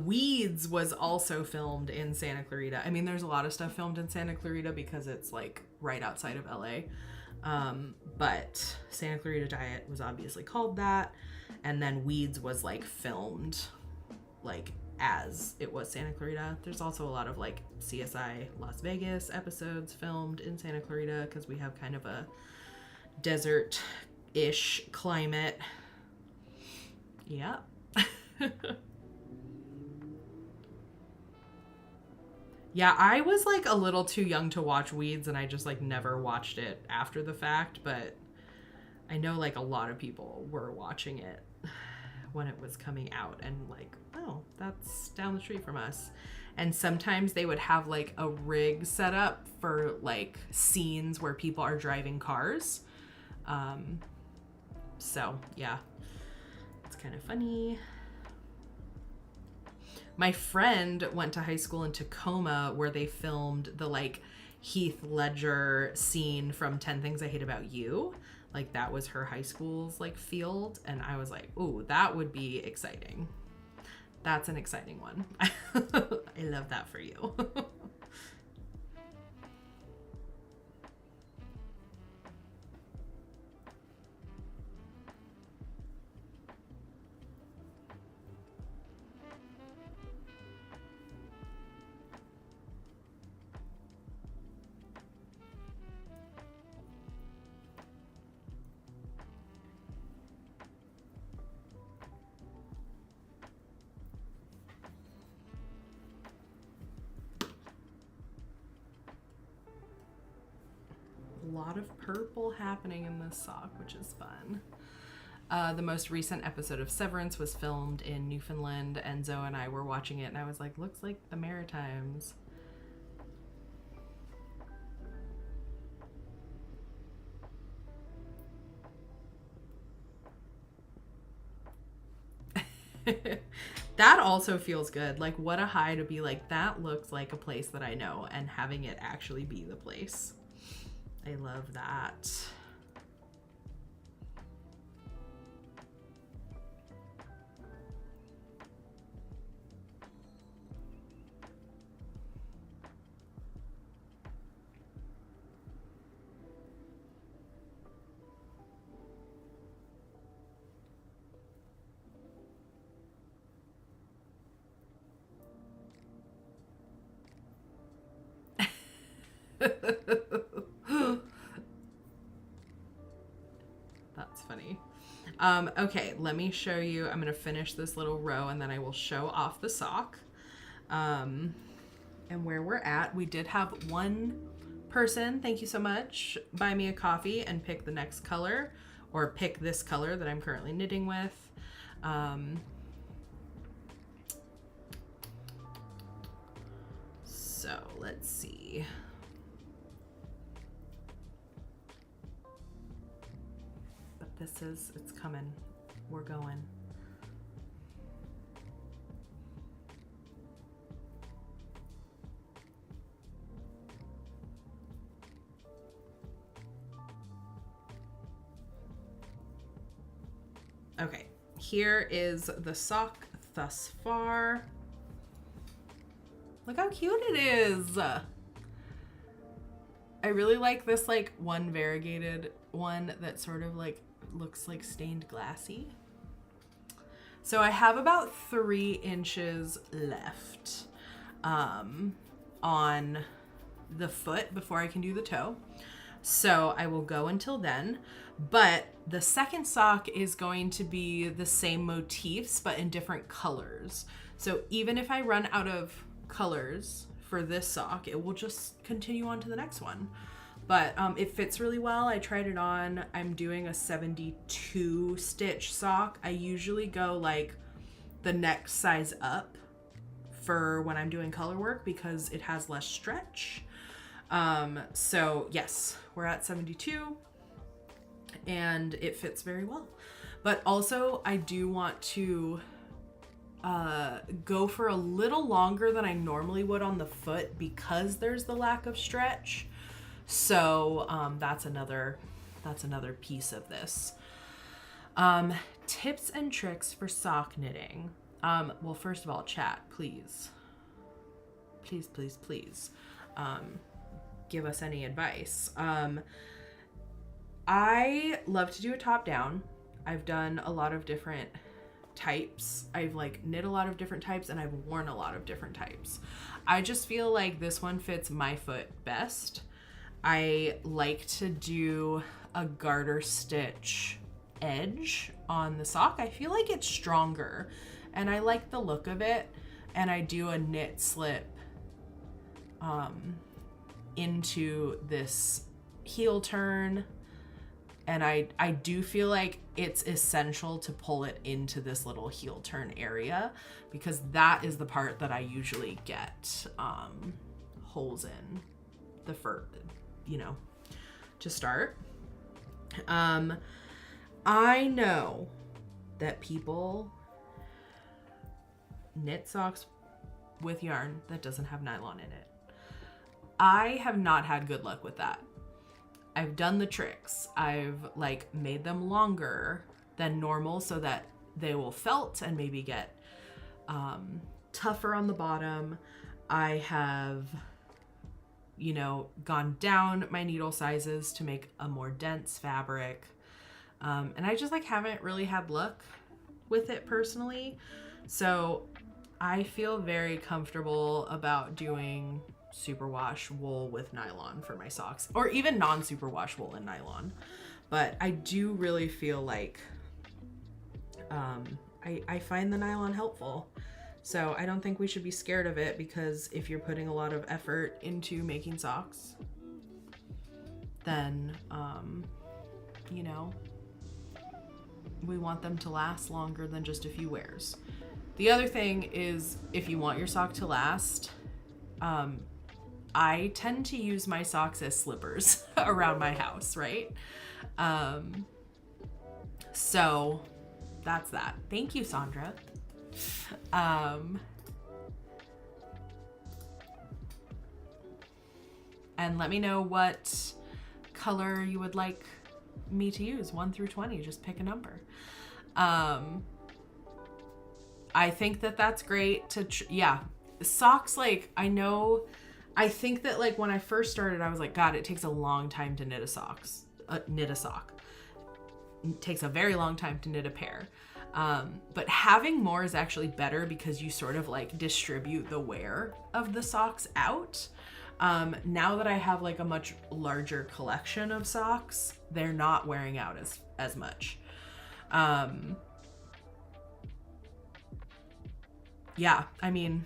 Weeds was also filmed in Santa Clarita. I mean, there's a lot of stuff filmed in Santa Clarita because it's like right outside of LA. But Santa Clarita Diet was obviously called that. And then Weeds was like filmed like as it was Santa Clarita. There's also a lot of like CSI Las Vegas episodes filmed in Santa Clarita because we have kind of a desert-ish climate. Yeah. Yeah, I was like a little too young to watch Weeds and I just like never watched it after the fact, but I know like a lot of people were watching it when it was coming out and like, oh, that's down the street from us. And sometimes they would have like a rig set up for like scenes where people are driving cars. So yeah, it's kind of funny. My friend went to high school in Tacoma where they filmed the like Heath Ledger scene from 10 Things I Hate About You. Like that was her high school's like field. And I was like, ooh, that would be exciting. That's an exciting one. I love that for you. A lot of purple happening in this sock, which is fun. The most recent episode of Severance was filmed in Newfoundland, and Zoe and I were watching it, and I was like, looks like the Maritimes. That also feels good. Like, what a high to be like, that looks like a place that I know, and having it actually be the place. I love that. That's funny. Okay, let me show you. I'm going to finish this little row and then I will show off the sock. And where we're at, we did have one person, thank you so much, buy me a coffee and pick the next color, or pick this color that I'm currently knitting with. So let's see. This is, it's coming. We're going. Okay, here is the sock thus far. Look how cute it is. I really like this like one variegated one that sort of like looks like stained glassy. So I have about 3 inches left on the foot before I can do the toe. So I will go until then, but the second sock is going to be the same motifs, but in different colors. So even if I run out of colors for this sock, it will just continue on to the next one. But it fits really well. I tried it on. I'm doing a 72 stitch sock. I usually go like the next size up for when I'm doing color work because it has less stretch. So yes, we're at 72 and it fits very well. But also I do want to go for a little longer than I normally would on the foot because there's the lack of stretch. So that's another piece of this. Tips and tricks for sock knitting. Well, first of all, chat, please give us any advice. I love to do a top down. I've done a lot of different types. I've like knit a lot of different types, and I've worn a lot of different types. I just feel like this one fits my foot best. I like to do a garter stitch edge on the sock. I feel like it's stronger and I like the look of it. And I do a knit slip into this heel turn, and I do feel like it's essential to pull it into this little heel turn area, because that is the part that I usually get holes in the fur, you know, to start. I know that people knit socks with yarn that doesn't have nylon in it. I have not had good luck with that. I've done the tricks. I've like made them longer than normal so that they will felt and maybe get tougher on the bottom. I have, you know, gone down my needle sizes to make a more dense fabric. And I just like haven't really had luck with it personally. So I feel very comfortable about doing superwash wool with nylon for my socks, or even non-superwash wool and nylon. But I do really feel like I find the nylon helpful. So I don't think we should be scared of it, because if you're putting a lot of effort into making socks, then, you know, we want them to last longer than just a few wears. The other thing is, if you want your sock to last, I tend to use my socks as slippers around my house, right? So that's that. Thank you, Sandra. And let me know what color you would like me to use, 1 through 20. Just pick a number. I think that that's great to, yeah. Socks, like, I think that like when I first started, I was like, God, it takes a long time to knit a sock. It takes a very long time to knit a pair. But having more is actually better, because you sort of like distribute the wear of the socks out. Now that I have like a much larger collection of socks, they're not wearing out as much. Yeah, I mean,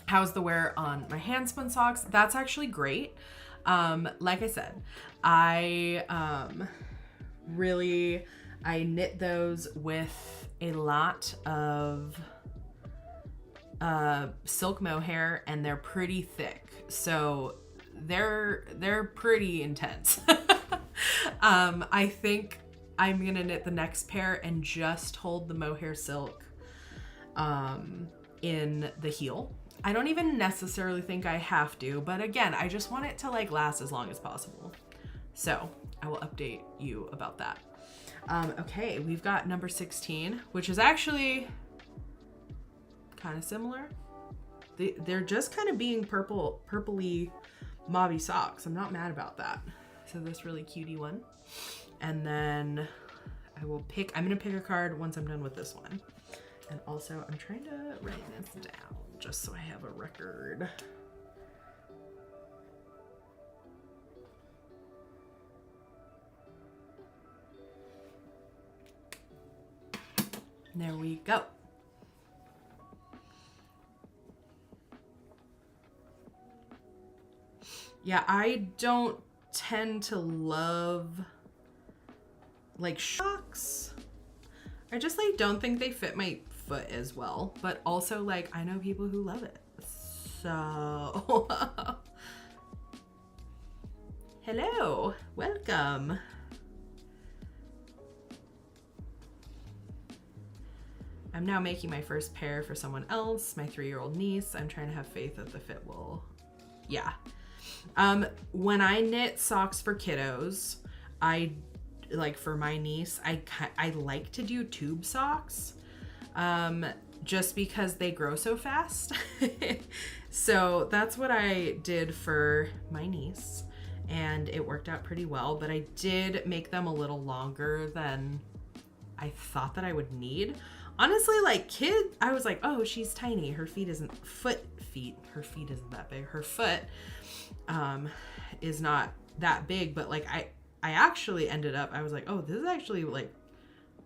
how's the wear on my hand spun socks? That's actually great. Like I said, I knit those with a lot of silk mohair, and they're pretty thick, so they're pretty intense. I think I'm gonna knit the next pair and just hold the mohair silk in the heel. I don't even necessarily think I have to, but again, I just want it to like last as long as possible. So I will update you about that. Okay, we've got number 16, which is actually kind of similar. They're just kind of being purpley mauvey socks. I'm not mad about that. So this really cutie one. And then I'm gonna pick a card once I'm done with this one. And also I'm trying to write this down just so I have a record. There we go. Yeah, I don't tend to love like socks. I just like don't think they fit my foot as well, but also like I know people who love it. So hello, welcome. I'm now making my first pair for someone else, my 3-year-old niece. I'm trying to have faith that the fit will, yeah. When I knit socks for kiddos, I like for my niece, I like to do tube socks, just because they grow so fast. So that's what I did for my niece, and it worked out pretty well, but I did make them a little longer than I thought that I would need. Honestly, like I was like, oh, she's tiny. Her feet isn't her feet isn't that big. Her foot is not that big, but like I actually ended up, I was like, oh, this is actually like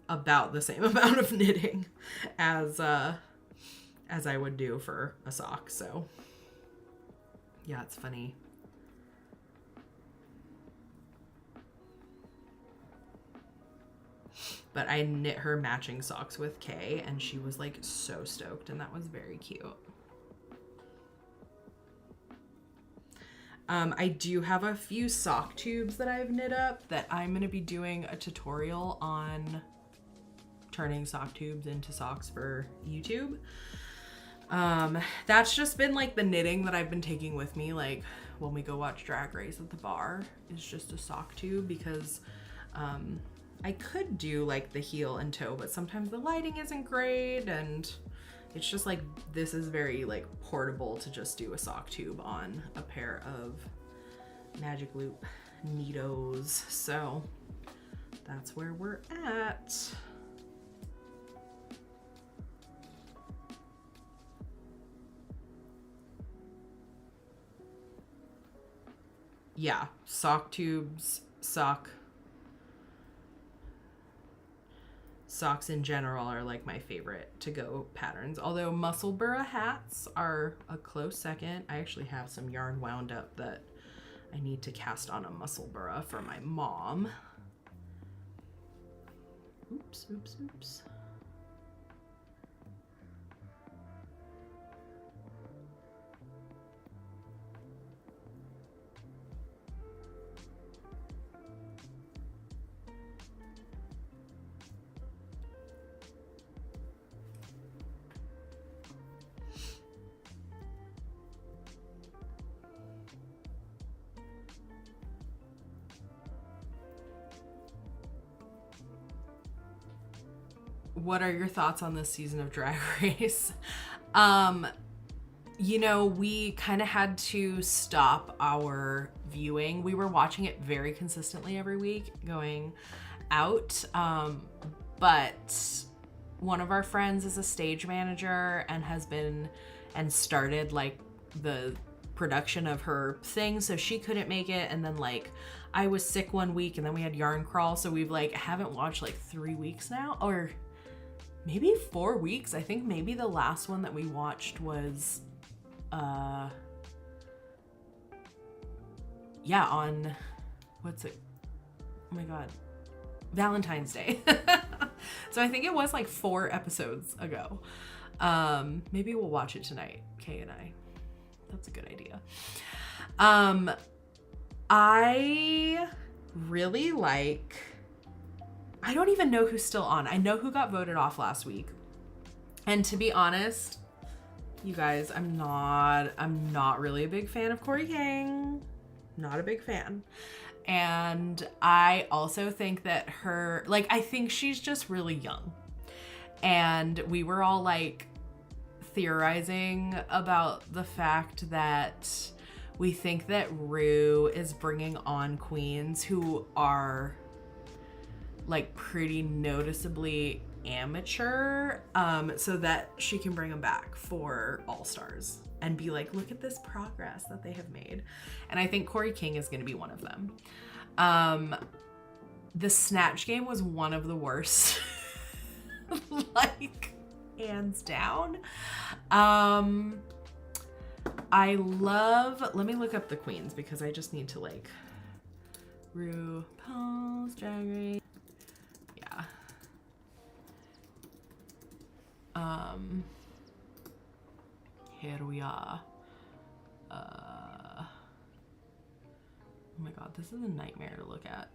about the same amount of knitting as I would do for a sock. So yeah, it's funny. But I knit her matching socks with Kay, and she was like so stoked, and that was very cute. I do have a few sock tubes that I've knit up that I'm going to be doing a tutorial on turning sock tubes into socks for YouTube. That's just been like the knitting that I've been taking with me, like when we go watch Drag Race at the bar, is just a sock tube, because I could do like the heel and toe, but sometimes the lighting isn't great, and it's just like, this is very like portable to just do a sock tube on a pair of Magic Loop Neatos. So that's where we're at. Yeah, sock tubes, socks in general are like my favorite to go patterns, although Musselburgh hats are a close second. I actually have some yarn wound up that I need to cast on a Musselburgh for my mom. Oops, oops, oops. What are your thoughts on this season of Drag Race? You know, we kind of had to stop our viewing. We were watching it very consistently every week going out, but one of our friends is a stage manager and has been and started like the production of her thing, so she couldn't make it, and then like I was sick one week, and then we had yarn crawl, so we've like haven't watched like 3 weeks now, or maybe 4 weeks. I think maybe the last one that we watched was yeah, on what's it, oh my god, Valentine's Day. So I think it was like 4 episodes ago. Maybe we'll watch it tonight, Kay and I. That's a good idea. I really like, I don't even know who's still on. I know who got voted off last week. And to be honest, you guys, I'm not really a big fan of Corey King. Not a big fan. And I also think that I think she's just really young. And we were all like theorizing about the fact that we think that Rue is bringing on queens who are like pretty noticeably amateur, so that she can bring them back for All Stars and be like, look at this progress that they have made. And I think Corey King is going to be one of them. The Snatch Game was one of the worst, like hands down. I love, let me look up the queens because I just need to like, RuPaul's Drag Race. Yeah. Here we are. Oh my god, this is a nightmare to look at.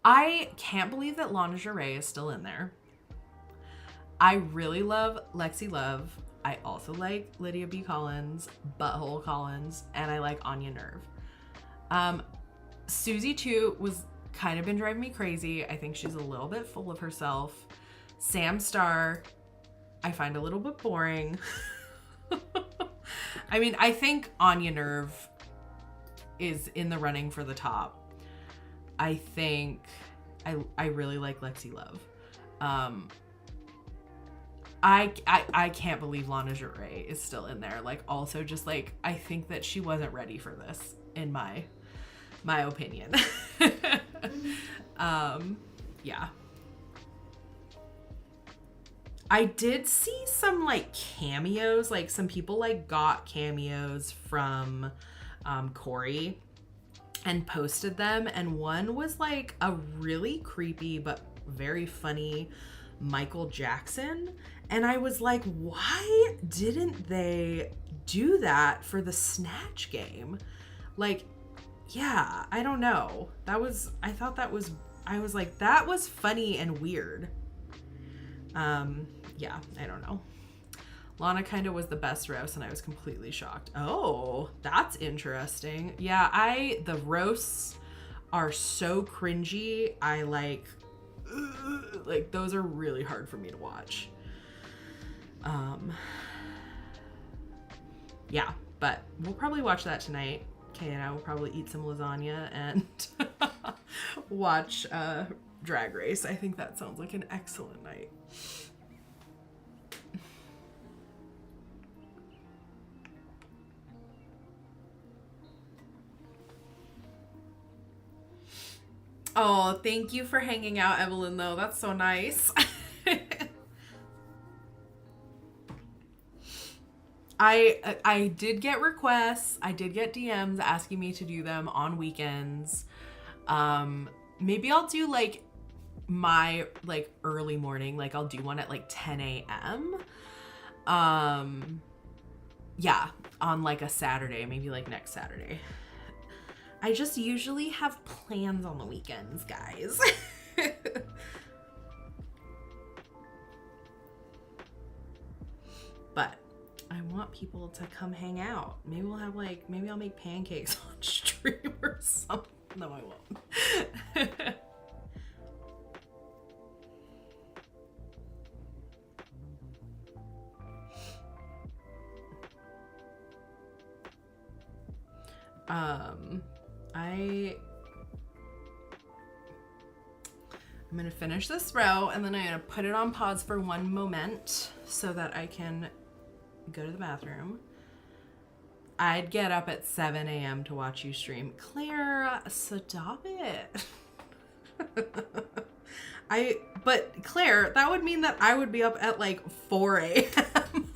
I can't believe that Lingerie is still in there. I really love Lexi Love. I also like Lydia B. Collins, Butthole Collins, and I like Anya Nerve. Susie too was kind of been driving me crazy. I think she's a little bit full of herself. Sam Star, I find a little bit boring. I mean, I think Anya Nerve is in the running for the top. I think I really like Lexi Love. I can't believe Lingerie is still in there. Like, also just like, I think that she wasn't ready for this, in my opinion. Yeah. I did see some like cameos, like some people like got cameos from Corey and posted them, and one was like a really creepy but very funny Michael Jackson, and I was like, why didn't they do that for the Snatch game? Like, yeah, I don't know. I was like, that was funny and weird. Yeah, I don't know. Lana kind of was the best roast, and I was completely shocked. Oh, that's interesting. Yeah, the roasts are so cringy. I like those are really hard for me to watch. Yeah, but we'll probably watch that tonight. Kay and I will probably eat some lasagna and watch Drag Race. I think that sounds like an excellent night. Oh, thank you for hanging out, Evelyn, though. That's so nice. I did get requests. I did get DMs asking me to do them on weekends. Maybe I'll do like my like early morning, like I'll do one at like 10 a.m. Yeah, on like a Saturday, maybe like next Saturday. I just usually have plans on the weekends, guys. But I want people to come hang out. Maybe we'll have like, maybe I'll make pancakes on stream or something. No, I won't. I'm gonna finish this row, and then I'm gonna put it on pause for one moment so that I can go to the bathroom. I'd get up at 7 a.m. to watch you stream. Claire, stop it. But Claire, that would mean that I would be up at like 4 a.m.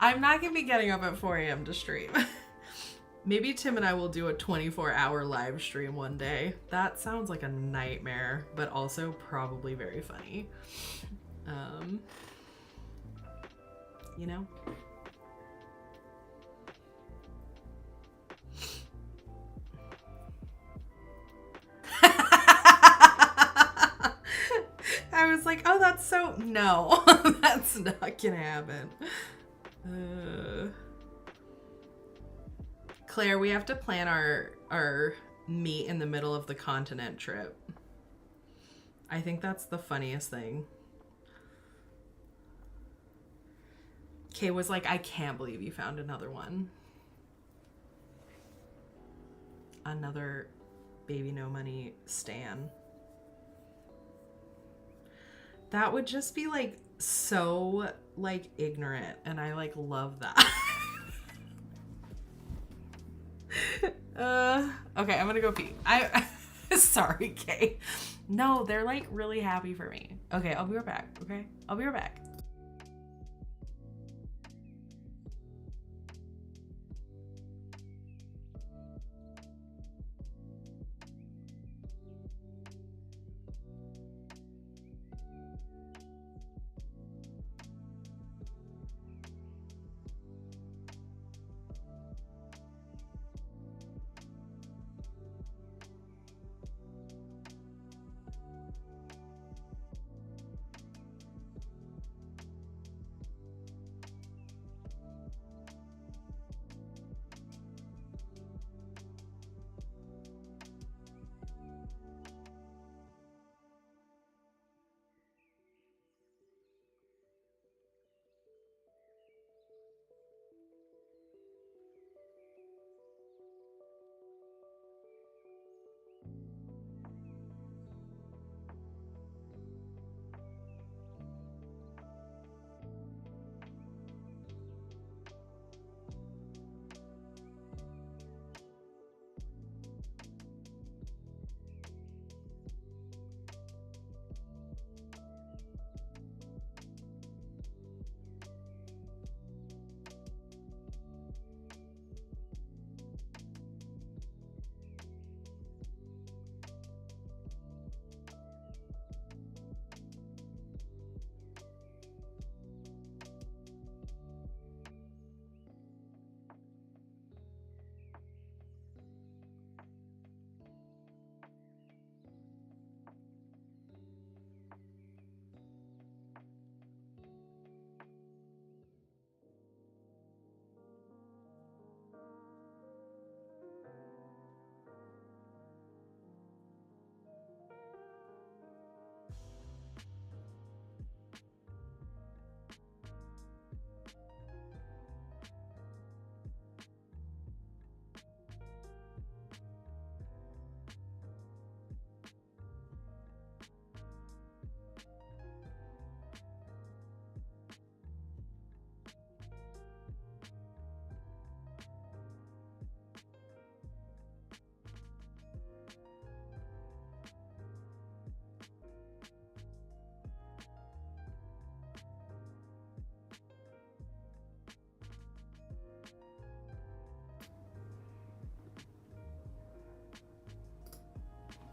I'm not gonna be getting up at 4 a.m. to stream. Maybe Tim and I will do a 24-hour live stream one day. That sounds like a nightmare, but also probably very funny. You know? I was like, oh, that's so... No, that's not gonna happen. Claire, we have to plan our meet in the middle of the continent trip. I think that's the funniest thing. Kay was like, I can't believe you found another one. Another Baby No Money stan. That would just be like so like ignorant, and I like love that. Okay, I'm gonna go pee. Sorry, Kay. No, they're like really happy for me. Okay, I'll be right back. Okay, I'll be right back.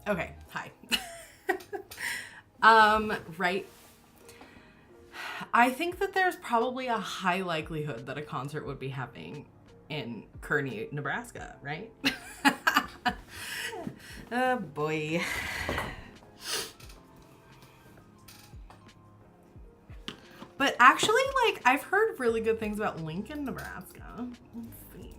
Okay, hi. Right. I think that there's probably a high likelihood that a concert would be happening in Kearney, Nebraska, right? Oh boy. But actually, like, I've heard really good things about Lincoln, Nebraska. Let's see.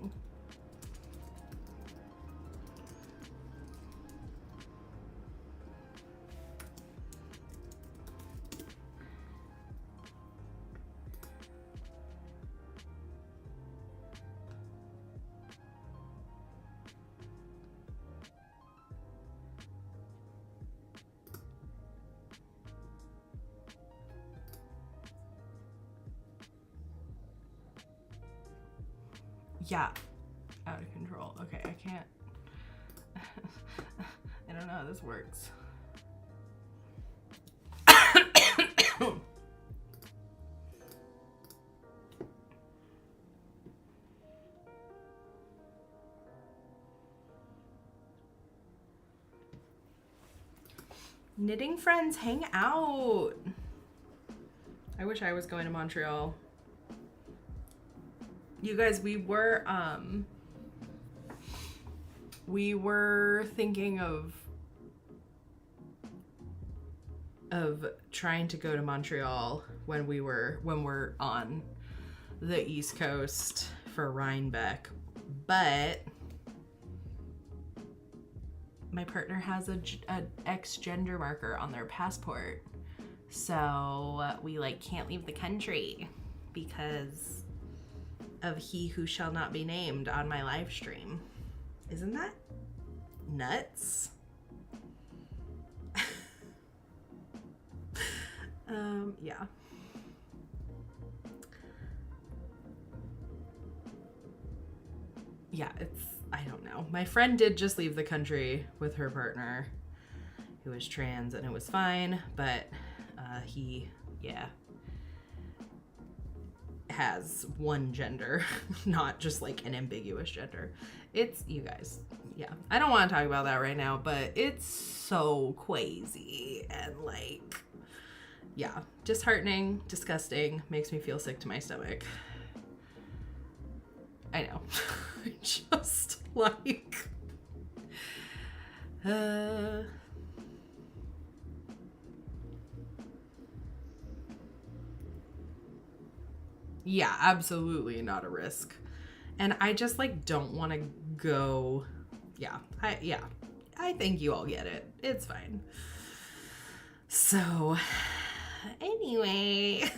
Yeah, out of control. Okay, I can't. I don't know how this works. Knitting friends, hang out. I wish I was going to Montreal. You guys, we were thinking of trying to go to Montreal when we're on the East Coast for Rhinebeck, but my partner has a X gender marker on their passport, so we like can't leave the country because of he who shall not be named on my live stream. Isn't that nuts? Yeah. Yeah, I don't know. My friend did just leave the country with her partner who is trans, and it was fine, but he, yeah, has one gender, not just like an ambiguous gender. It's, you guys, yeah. I don't want to talk about that right now, but it's so crazy and like, yeah, disheartening, disgusting, makes me feel sick to my stomach. I know. Just like yeah, absolutely not a risk. And I just like don't want to go. Yeah. I think you all get it. It's fine. So anyway,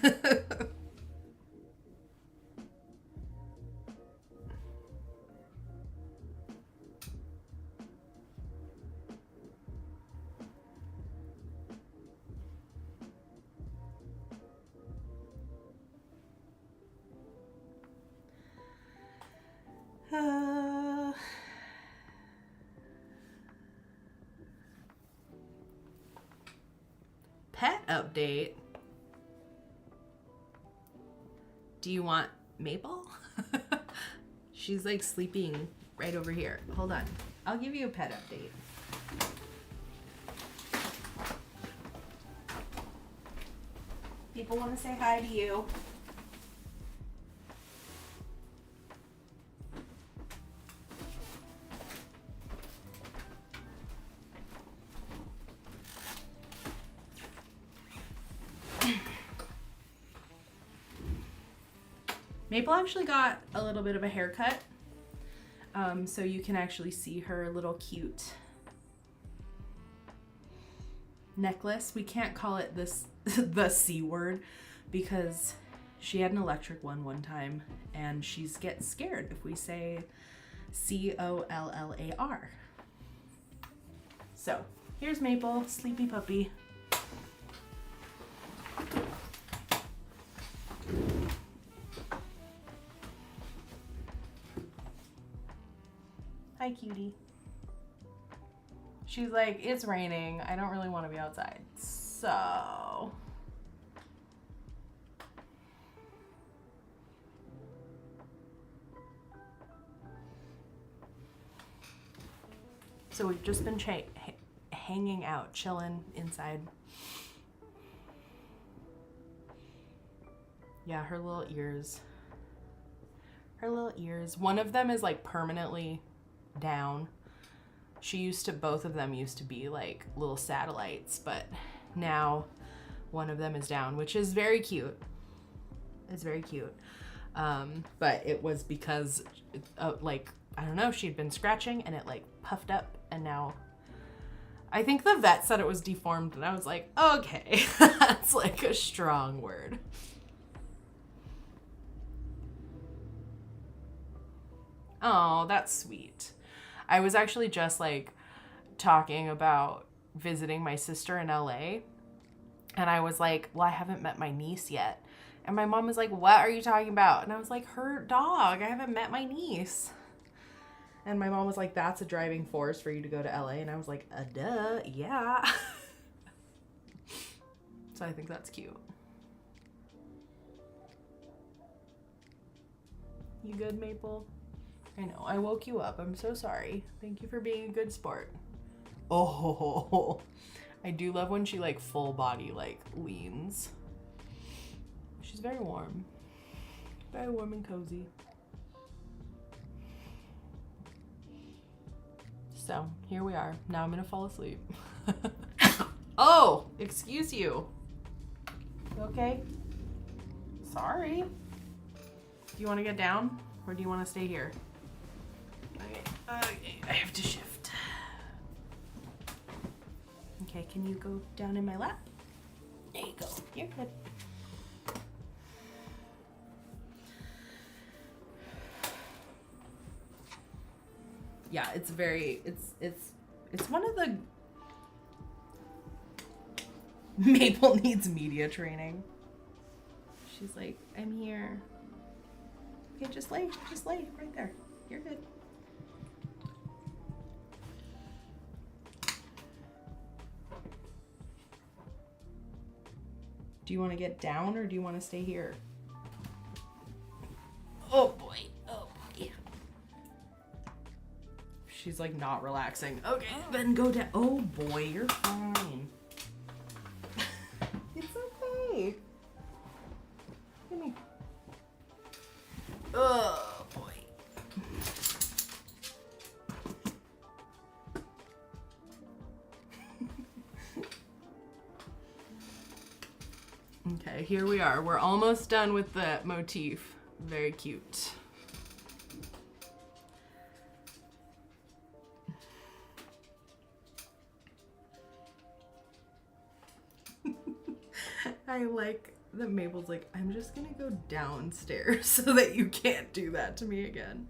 pet update. Do you want Maple? She's like sleeping right over here. Hold on. I'll give you a pet update. People want to say hi to you. Maple actually got a little bit of a haircut, so you can actually see her little cute necklace. We can't call it this the C word because she had an electric one time, and she's gets scared if we say COLLAR. So here's Maple, sleepy puppy. Hi, cutie. She's like, it's raining. I don't really want to be outside. So we've just been hanging out, chilling inside. Yeah, her little ears. Her little ears. One of them is like permanently down. Both of them used to be like little satellites, but now one of them is down, which is very cute. It's very cute. But it was because, like, I don't know, she'd been scratching and it like puffed up, and now I think the vet said it was deformed, and I was like, okay, that's like a strong word. Oh, that's sweet. I was actually just like talking about visiting my sister in LA, and I was like, well, I haven't met my niece yet. And my mom was like, what are you talking about? And I was like, her dog. I haven't met my niece. And my mom was like, that's a driving force for you to go to LA. And I was like, duh, yeah. So I think that's cute. You good, Maple? I know, I woke you up. I'm so sorry. Thank you for being a good sport. Oh, I do love when she like full body like leans. She's very warm. Very warm and cozy. So here we are. Now I'm gonna fall asleep. Oh, excuse you. You okay? Sorry. Do you want to get down, or do you want to stay here? Okay, I have to shift. Okay, can you go down in my lap? There you go. You're good. Yeah, it's very, it's one of the, Maple needs media training. She's like, I'm here. Okay, just lay right there. You're good. Do you want to get down, or do you want to stay here? Oh boy, oh boy. She's like not relaxing. Okay, then go down. Oh boy, you're fine. It's okay. Give me. Oh boy. Okay, here we are. We're almost done with the motif. Very cute. I like that Mabel's like, I'm just gonna go downstairs so that you can't do that to me again.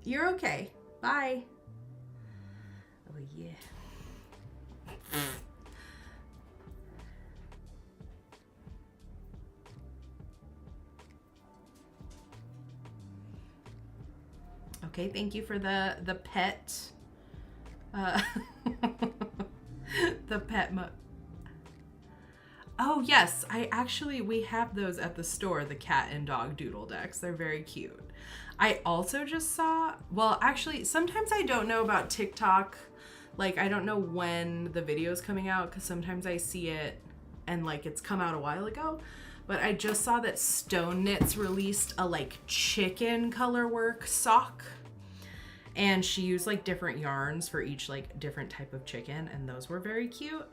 You're okay. Bye. Oh yeah. Okay, thank you for the pet. The pet Oh yes, we have those at the store, the cat and dog doodle decks. They're very cute. I also just saw, well, actually, sometimes I don't know about TikTok. Like, I don't know when the video is coming out, because sometimes I see it and like it's come out a while ago. But I just saw that Stone Knits released a like chicken color work sock. And she used like different yarns for each like different type of chicken, and those were very cute.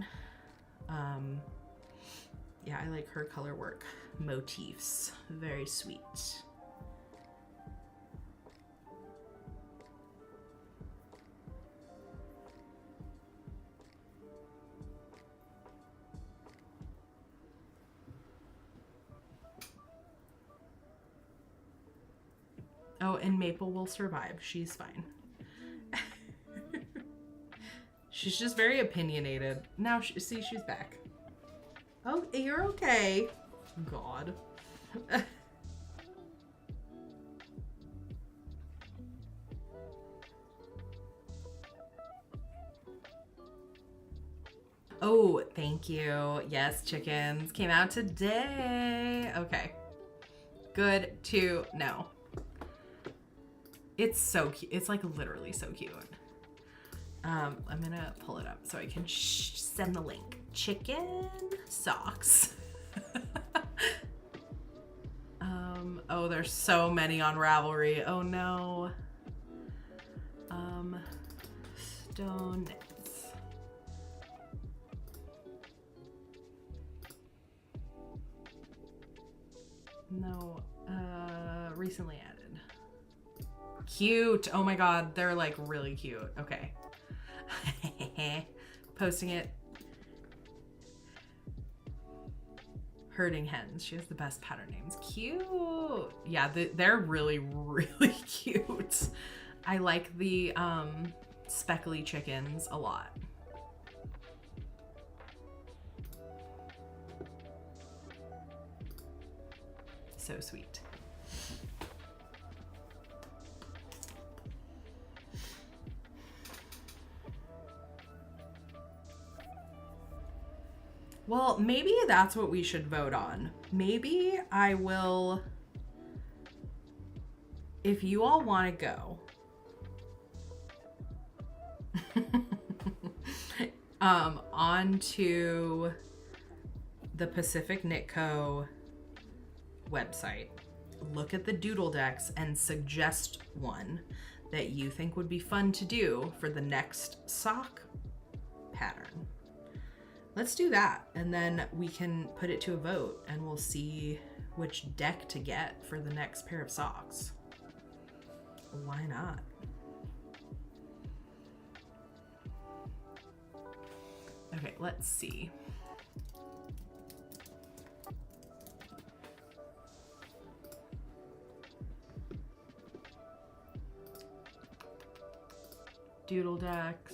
Yeah, I like her color work motifs. Very sweet. Oh, and Maple will survive. She's fine. She's just very opinionated. Now, see, she's back. Oh, you're okay. God. Oh, thank you. Yes, chickens came out today. Okay. Good to know. It's so cute. It's like literally so cute. I'm gonna pull it up so I can send the link. Chicken socks. Oh, there's so many on Ravelry. Oh no. Stone knits. No, recently added. Cute. Oh my god, they're like really cute. Okay. Posting it. Herding hens. She has the best pattern names. Cute. Yeah, they're really, really cute. I like the speckly chickens a lot. So sweet. Well, maybe that's what we should vote on. Maybe I will, if you all want to go, onto the Pacific Knit Co. website, look at the Doodle decks and suggest one that you think would be fun to do for the next sock pattern. Let's do that, and then we can put it to a vote and we'll see which deck to get for the next pair of socks. Why not? Okay, let's see. Doodle decks.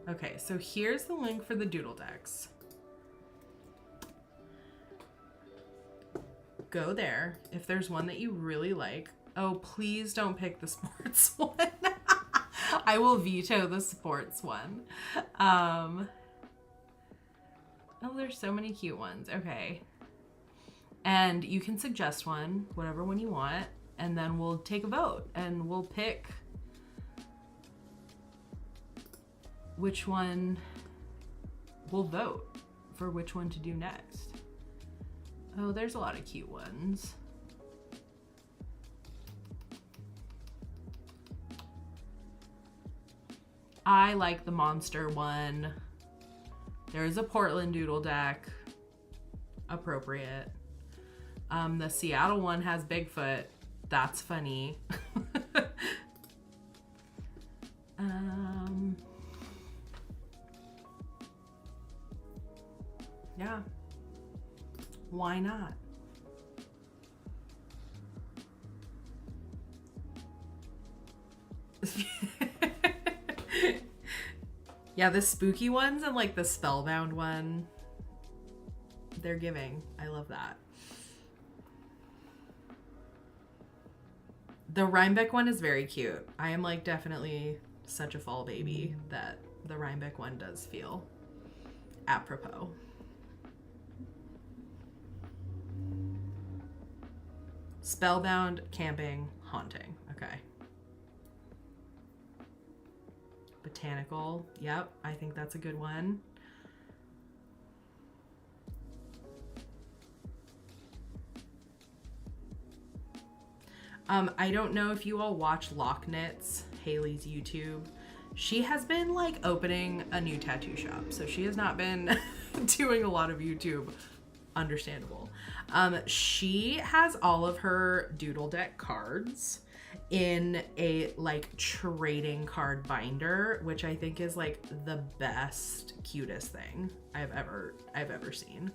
Okay, so here's the link for the Doodle decks. Go there. If there's one that you really like, oh, please don't pick the sports one. I will veto the sports one. Oh, there's so many cute ones. Okay. And you can suggest one, whatever one you want, and then we'll take a vote and we'll pick which one we'll vote for, which one to do next. Oh, there's a lot of cute ones. I like the monster one. There's a Portland Doodle deck. Appropriate. The Seattle one has Bigfoot. That's funny. Yeah. Why not? Yeah, the spooky ones and like the spellbound one, they're giving. I love that. The Rhinebeck one is very cute. I am like definitely such a fall baby that the Rhinebeck one does feel apropos. Spellbound, camping, haunting. Okay. Botanical. Yep, I think that's a good one. I don't know if you all watch Lock Knits, Haley's YouTube. She has been like opening a new tattoo shop, so she has not been doing a lot of YouTube. Understandable. She has all of her Doodle deck cards in a like trading card binder, which I think is like the best, cutest thing I've ever seen.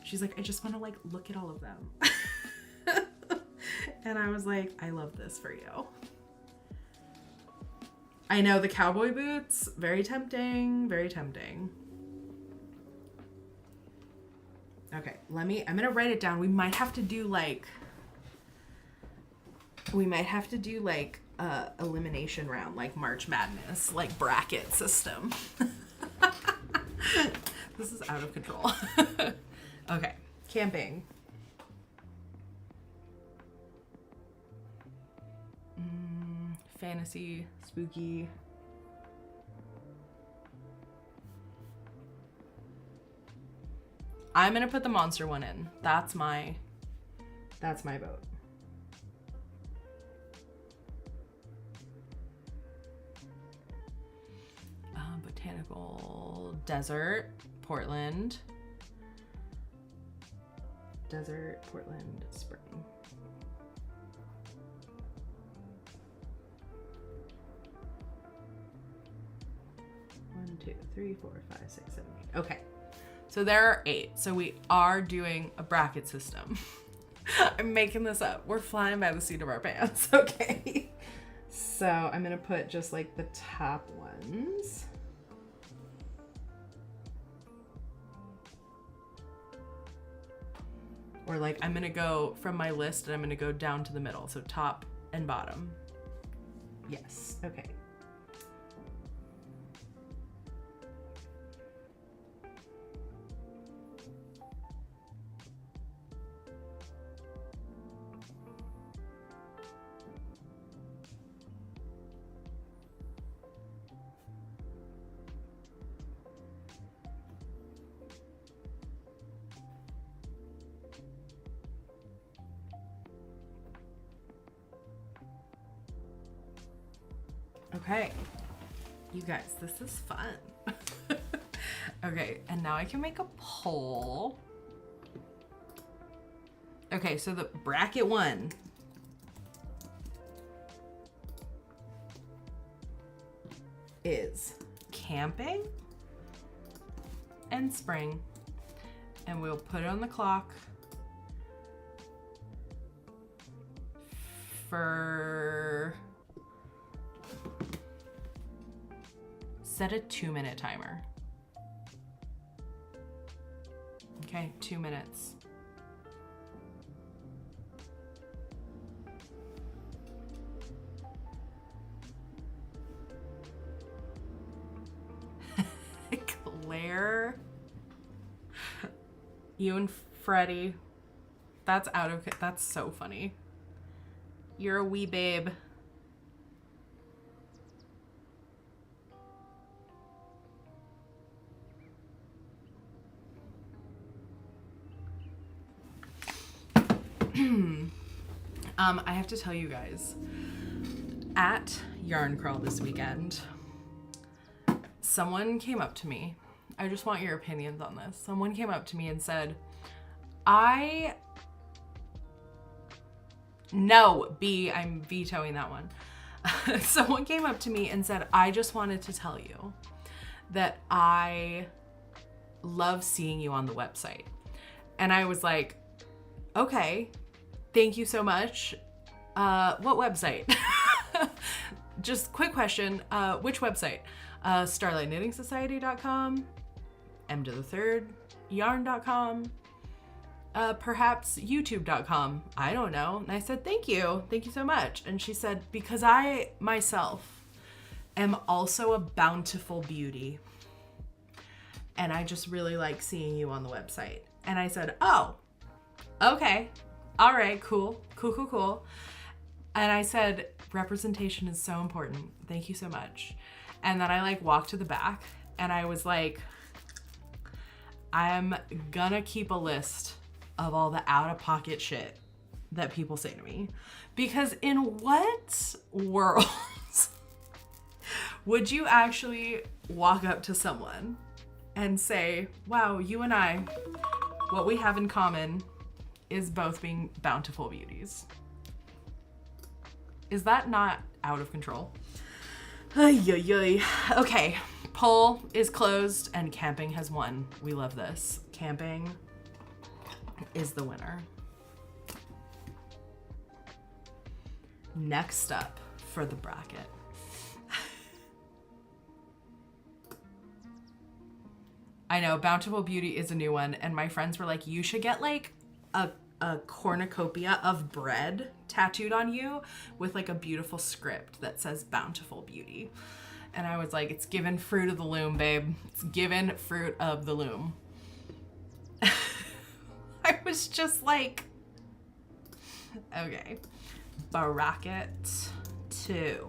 She's like, I just want to like look at all of them. And I was like, I love this for you. I know, the cowboy boots, very tempting, very tempting. Okay, I'm gonna write it down. We might have to do like elimination round, like March Madness, like bracket system. This is out of control. Okay, camping. fantasy, spooky. I'm gonna put the monster one in. That's my vote. Botanical desert, Portland. Desert, Portland, spring. One, two, three, 4, 5, 6, 7, 8. Okay. So there are 8. So we are doing a bracket system. I'm making this up. We're flying by the seat of our pants. Okay. So I'm going to put just like the top ones. Or like I'm going to go from my list and I'm going to go down to the middle. So top and bottom. Yes. Okay. Okay, you guys, this is fun. Okay, and now I can make a poll. Okay, so the bracket 1 is camping and spring, and we'll put it on the clock for... Set a 2-minute timer. Okay, 2 minutes. Claire. You and Freddie. That's so funny. You're a wee babe. I have to tell you guys, at Yarn Crawl this weekend, someone came up to me. I just want your opinions on this. Someone came up to me and said, I'm vetoing that one. Someone came up to me and said, I just wanted to tell you that I love seeing you on the website. And I was like, okay, thank you so much. What website? Just quick question. Which website? StarlightKnittingSociety.com, Emtothethird Yarn.com, perhaps YouTube.com. I don't know. And I said, thank you so much. And she said, because I myself am also a bountiful beauty, and I just really like seeing you on the website. And I said, oh, okay. All right, cool. And I said, representation is so important. Thank you so much. And then I like walked to the back and I was like, I'm gonna keep a list of all the out-of-pocket shit that people say to me. Because in what world would you actually walk up to someone and say, wow, you and I, what we have in common is both being bountiful beauties? Is that not out of control? Okay, poll is closed and camping has won. We love this. Camping is the winner. Next up for the bracket. I know, Bountiful Beauty is a new one, and my friends were like, you should get like a cornucopia of bread tattooed on you with like a beautiful script that says Bountiful Beauty. And I was like, it's given fruit of the loom, babe. It's given fruit of the loom. I was just like, okay. Bracket 2.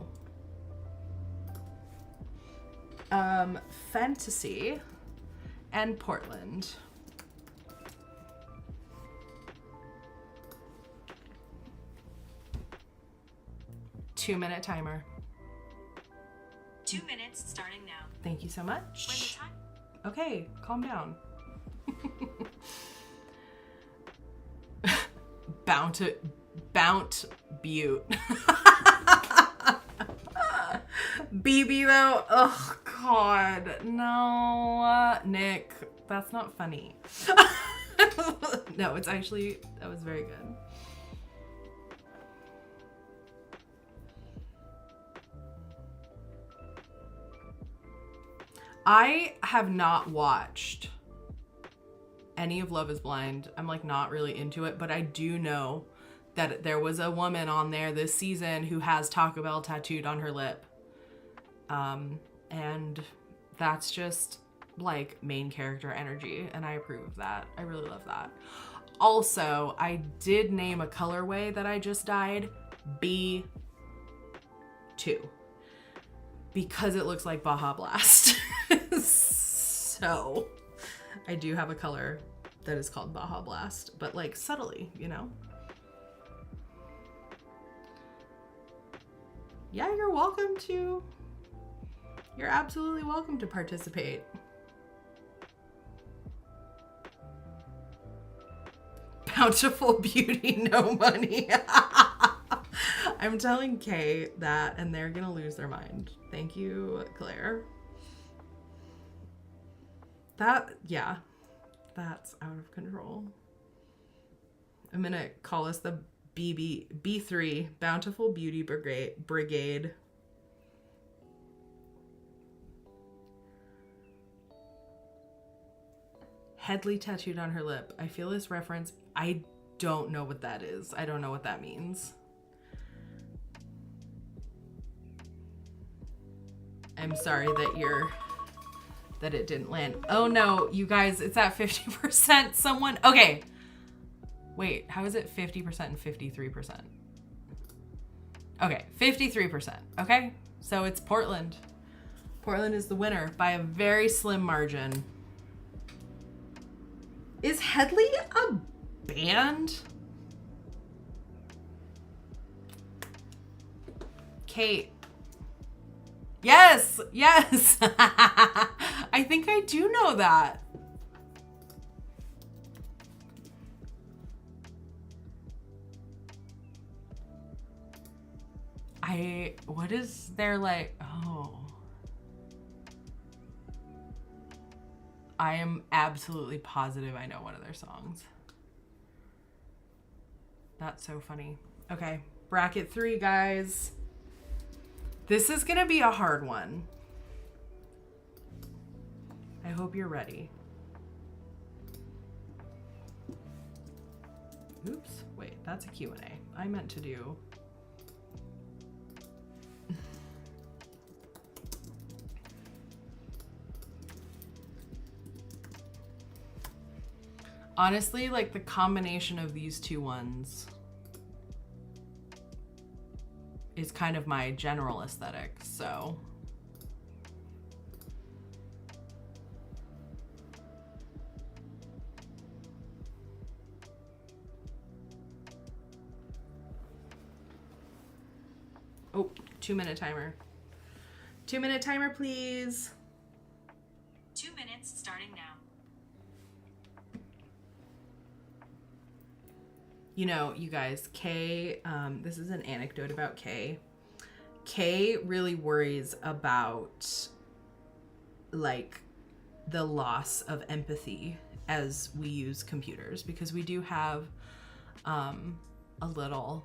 Fantasy and Portland. 2-minute timer. 2 minutes starting now. Thank you so much. Okay, calm down. Bount Butte. BB though, oh God, no, Nick, that's not funny. No, it's actually, that was very good. I have not watched any of Love is Blind. I'm like not really into it, but I do know that there was a woman on there this season who has Taco Bell tattooed on her lip. And that's just like main character energy, and I approve of that. I really love that. Also, I did name a colorway that I just dyed B2 because it looks like Baja Blast. So I do have a color that is called Baja Blast, but like subtly, you know? Yeah, you're welcome to. You're absolutely welcome to participate. Bountiful beauty, no money. I'm telling Kay that, and they're gonna lose their mind. Thank you, Claire. Yeah, that's out of control. I'm gonna call us the B3, Bountiful Beauty Brigade. Headley tattooed on her lip. I feel this reference. I don't know what that is. I don't know what that means. I'm sorry that it didn't land. Oh no, you guys, it's at 50%. Someone, okay. Wait, how is it 50% and 53%? Okay, 53%, okay? So it's Portland. Portland is the winner by a very slim margin. Is Headley a band? Kate. Yes, yes. I think I do know that. What is there like, oh. I am absolutely positive I know one of their songs. That's so funny. Okay, bracket 3, guys. This is gonna be a hard one. I hope you're ready. Oops, wait, that's a Q&A. I meant to do. Honestly, like the combination of these two ones is kind of my general aesthetic, so. Oh, 2-minute timer. 2-minute timer, please. 2 minutes starting now. You know, you guys, Kay, this is an anecdote about Kay. Kay really worries about, like, the loss of empathy as we use computers, because we do have a little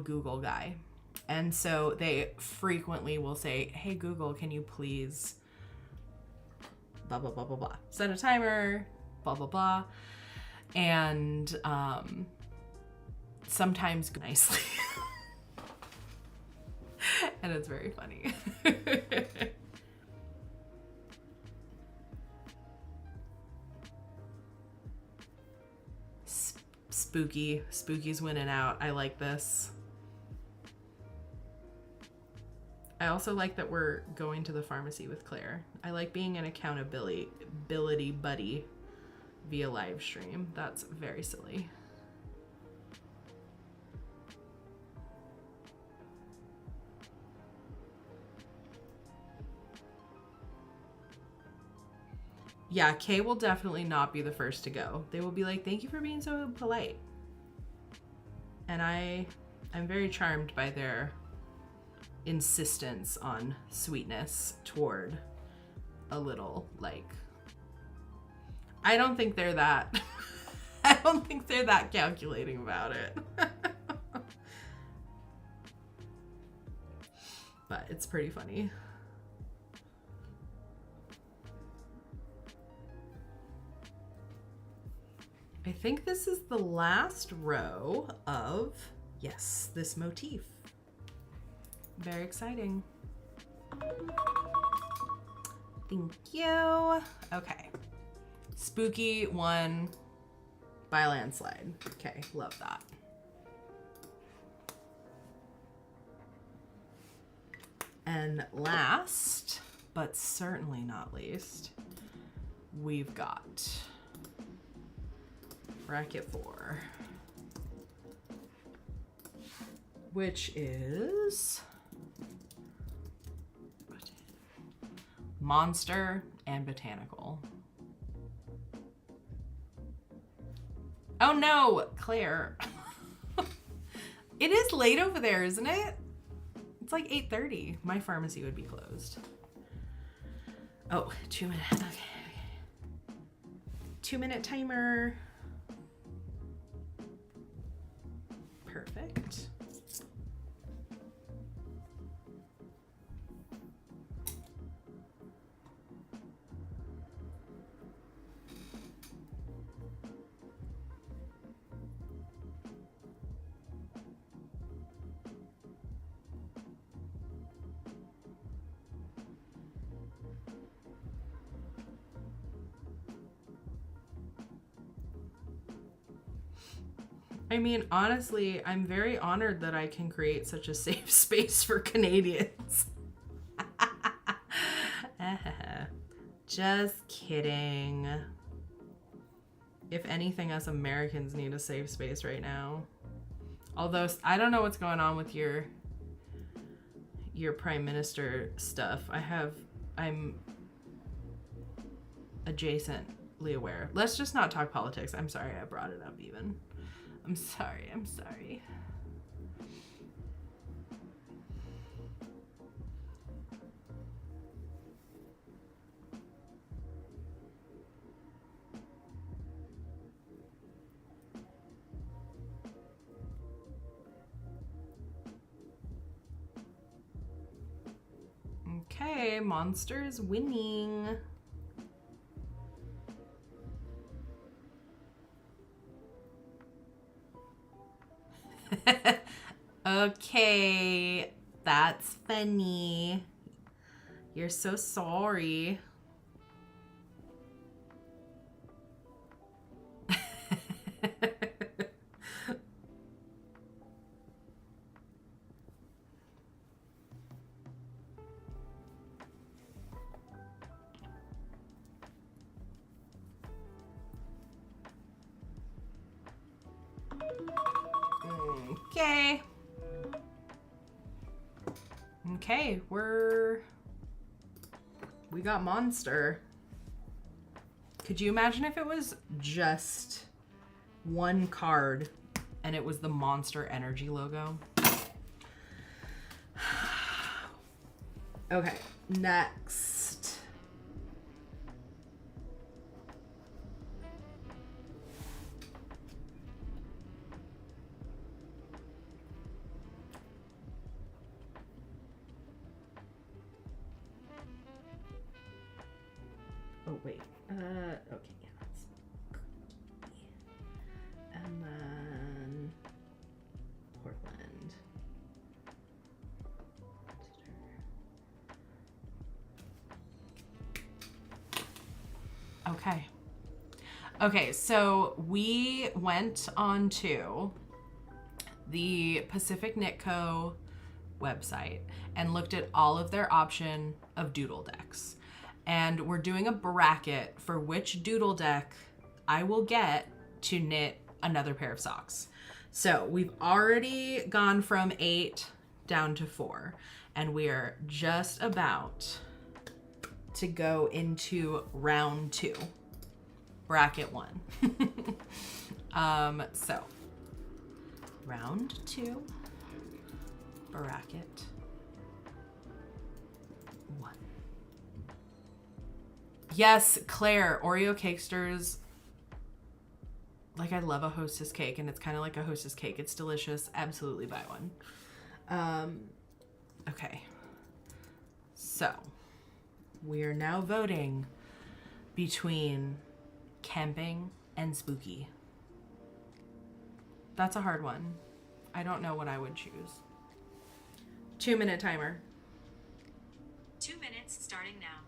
Google guy. And so they frequently will say, hey, Google, can you please blah, blah, blah, blah, blah. Set a timer, blah, blah, blah. And sometimes nicely. And it's very funny. Spooky's winning out. I like this. I also like that we're going to the pharmacy with Claire. I like being an accountability buddy via live stream. That's very silly. Yeah, Kay will definitely not be the first to go. They will be like, thank you for being so polite. And I'm very charmed by their insistence on sweetness toward a little, like, I don't think they're that, I don't think they're that calculating about it. But it's pretty funny. I think this is the last row of, yes, this motif. Very exciting. Thank you. Okay. Spooky one by landslide. Okay, love that. And last, but certainly not least, we've got bracket 4, which is monster and botanical. Oh no, Claire. It is late over there, isn't it? It's like 8:30. My pharmacy would be closed. Oh, 2 minutes. Okay. 2-minute timer. Perfect. I mean, honestly, I'm very honored that I can create such a safe space for Canadians. Just kidding. If anything, us Americans need a safe space right now. Although, I don't know what's going on with your prime minister stuff. I'm adjacently aware. Let's just not talk politics. I'm sorry I brought it up even. I'm sorry. Okay, monster's winning. Okay, that's funny. You're so sorry. Okay. Okay, we got monster. Could you imagine if it was just one card and it was the Monster Energy logo? Okay, next. Oh, wait. Okay, yeah, that's cookie. And then Portland. Okay. Okay, so we went on to the Pacific Knit Co. website and looked at all of their option of doodle decks. And we're doing a bracket for which doodle deck I will get to knit another pair of socks. So we've already gone from 8 down to 4, and we are just about to go into round 2, bracket 1. So round 2, bracket 1. Yes, Claire, Oreo Cakesters. Like, I love a Hostess cake, and it's kind of like a Hostess cake. It's delicious. Absolutely buy one. Okay. So, we are now voting between camping and spooky. That's a hard one. I don't know what I would choose. 2-minute timer. 2 minutes starting now.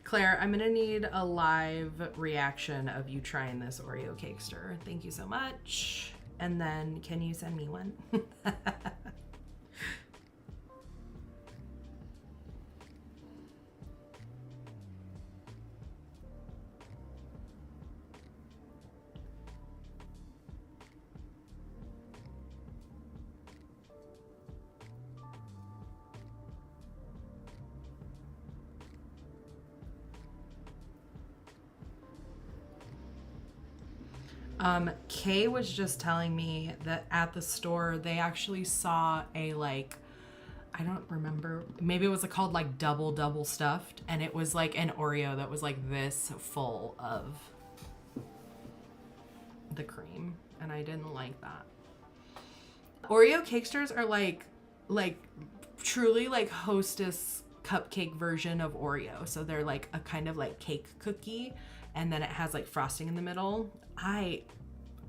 Claire, I'm gonna need a live reaction of you trying this Oreo Cakester. Thank you so much. And then can you send me one? Kay was just telling me that at the store they actually saw a, like, I don't remember, maybe it was called like double stuffed, and it was like an Oreo that was like this full of the cream, and I didn't like that. Oreo Cakesters are like truly like Hostess cupcake version of Oreo. So they're like a kind of like cake cookie, and then it has like frosting in the middle.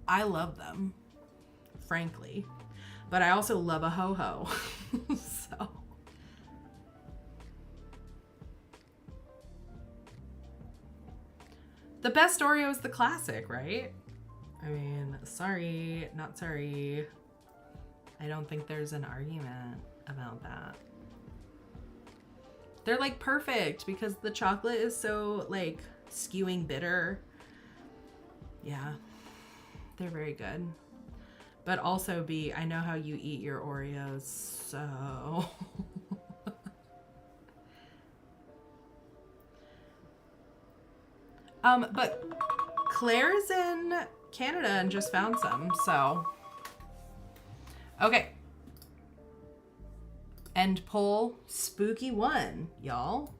I love them, frankly, but I also love a ho-ho. So the best Oreo is the classic, right? I mean, sorry, not sorry. I don't think there's an argument about that. They're like perfect because the chocolate is so like skewing bitter. Yeah, they're very good. But also B, I know how you eat your Oreos, so. But Claire's in Canada and just found some, so. Okay. End poll, spooky 1, y'all.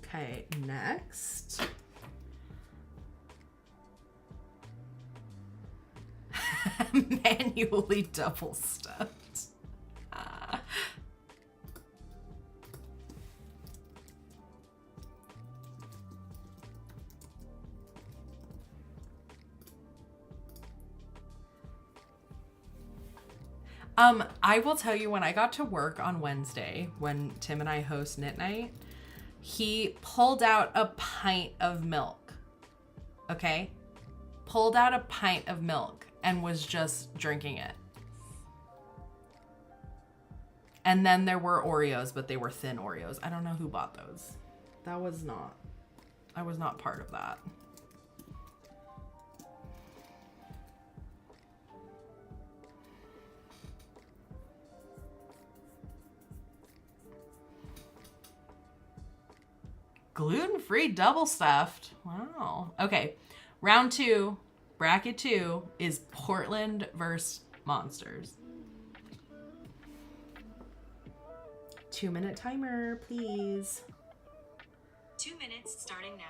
Okay, next. Manually double stuffed. I will tell you, when I got to work on Wednesday, when Tim and I host Knit Night, he pulled out a pint of milk. Okay? Pulled out a pint of milk and was just drinking it. And then there were Oreos, but they were thin Oreos. I don't know who bought those. I was not part of that. Gluten-free double stuffed. Wow. Okay. Round 2, bracket 2 is Portland versus Monsters. 2-minute timer, please. 2 minutes starting now.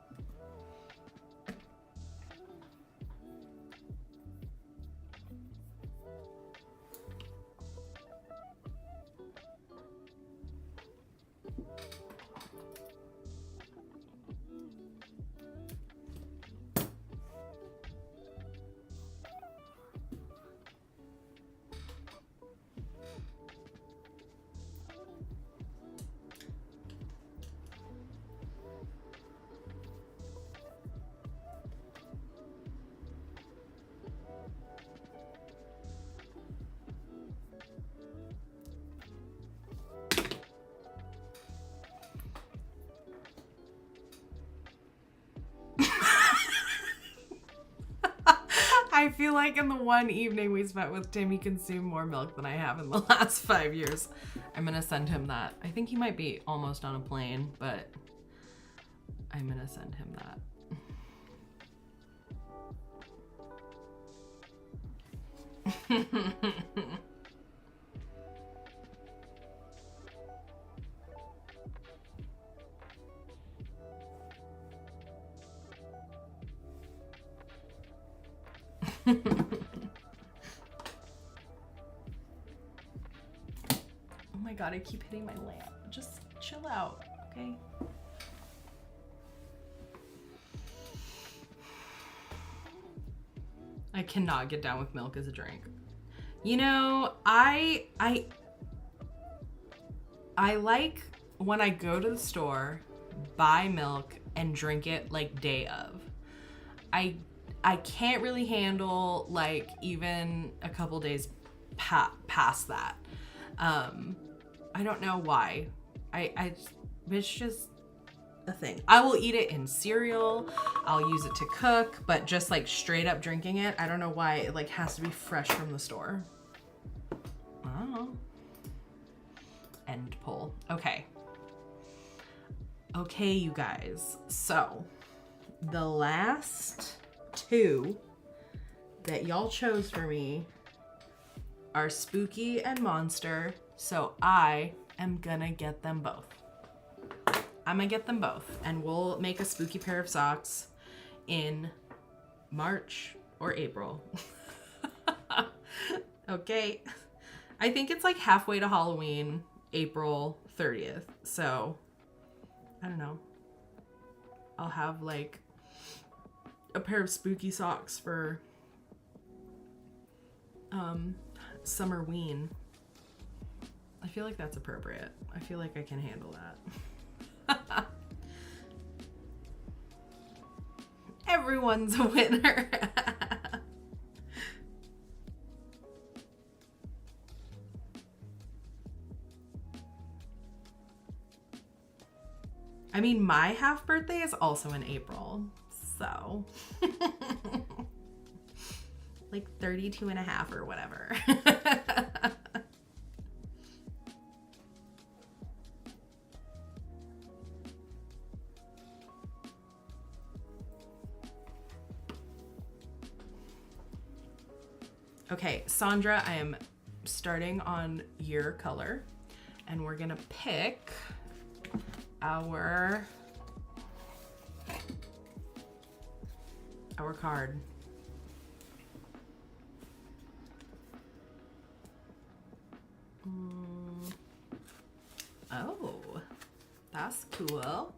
feel like in the one evening we spent with Tim, he consumed more milk than I have in the last 5 years. I'm gonna send him that. I think he might be almost on a plane, but I'm gonna send him that. Oh my god, I keep hitting my lamp. Just chill out, okay? I cannot get down with milk as a drink. You know, I like when I go to the store, buy milk, and drink it like day of. I can't really handle like even a couple days past that. I don't know why. It's just a thing. I will eat it in cereal. I'll use it to cook, but just like straight up drinking it, I don't know why it like has to be fresh from the store. I don't know. End poll. Okay. Okay, you guys. So the last two that y'all chose for me are Spooky and Monster. So I am gonna get them both. I'm gonna get them both, and we'll make a spooky pair of socks in March or April. Okay. I think it's like halfway to Halloween, April 30th. So I don't know. I'll have like a pair of spooky socks for Summerween. I feel like that's appropriate. I feel like I can handle that. Everyone's a winner. I mean, my half birthday is also in April, so like 32 and a half or whatever. Okay, Sandra, I am starting on your color, and we're gonna pick our card. Oh, that's cool.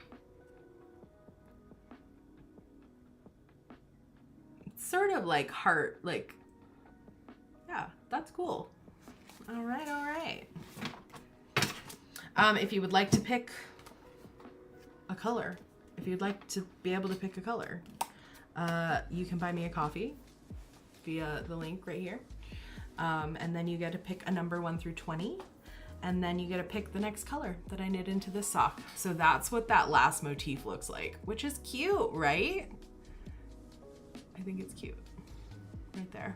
It's sort of like heart, like, yeah, that's cool. All right, all right. If you would like to pick a color, if you'd like to be able to pick a color, you can buy me a coffee via the link right here. And then you get to pick a number 1 through 20. And then you get to pick the next color that I knit into this sock. So that's what that last motif looks like, which is cute, right? I think it's cute. Right there.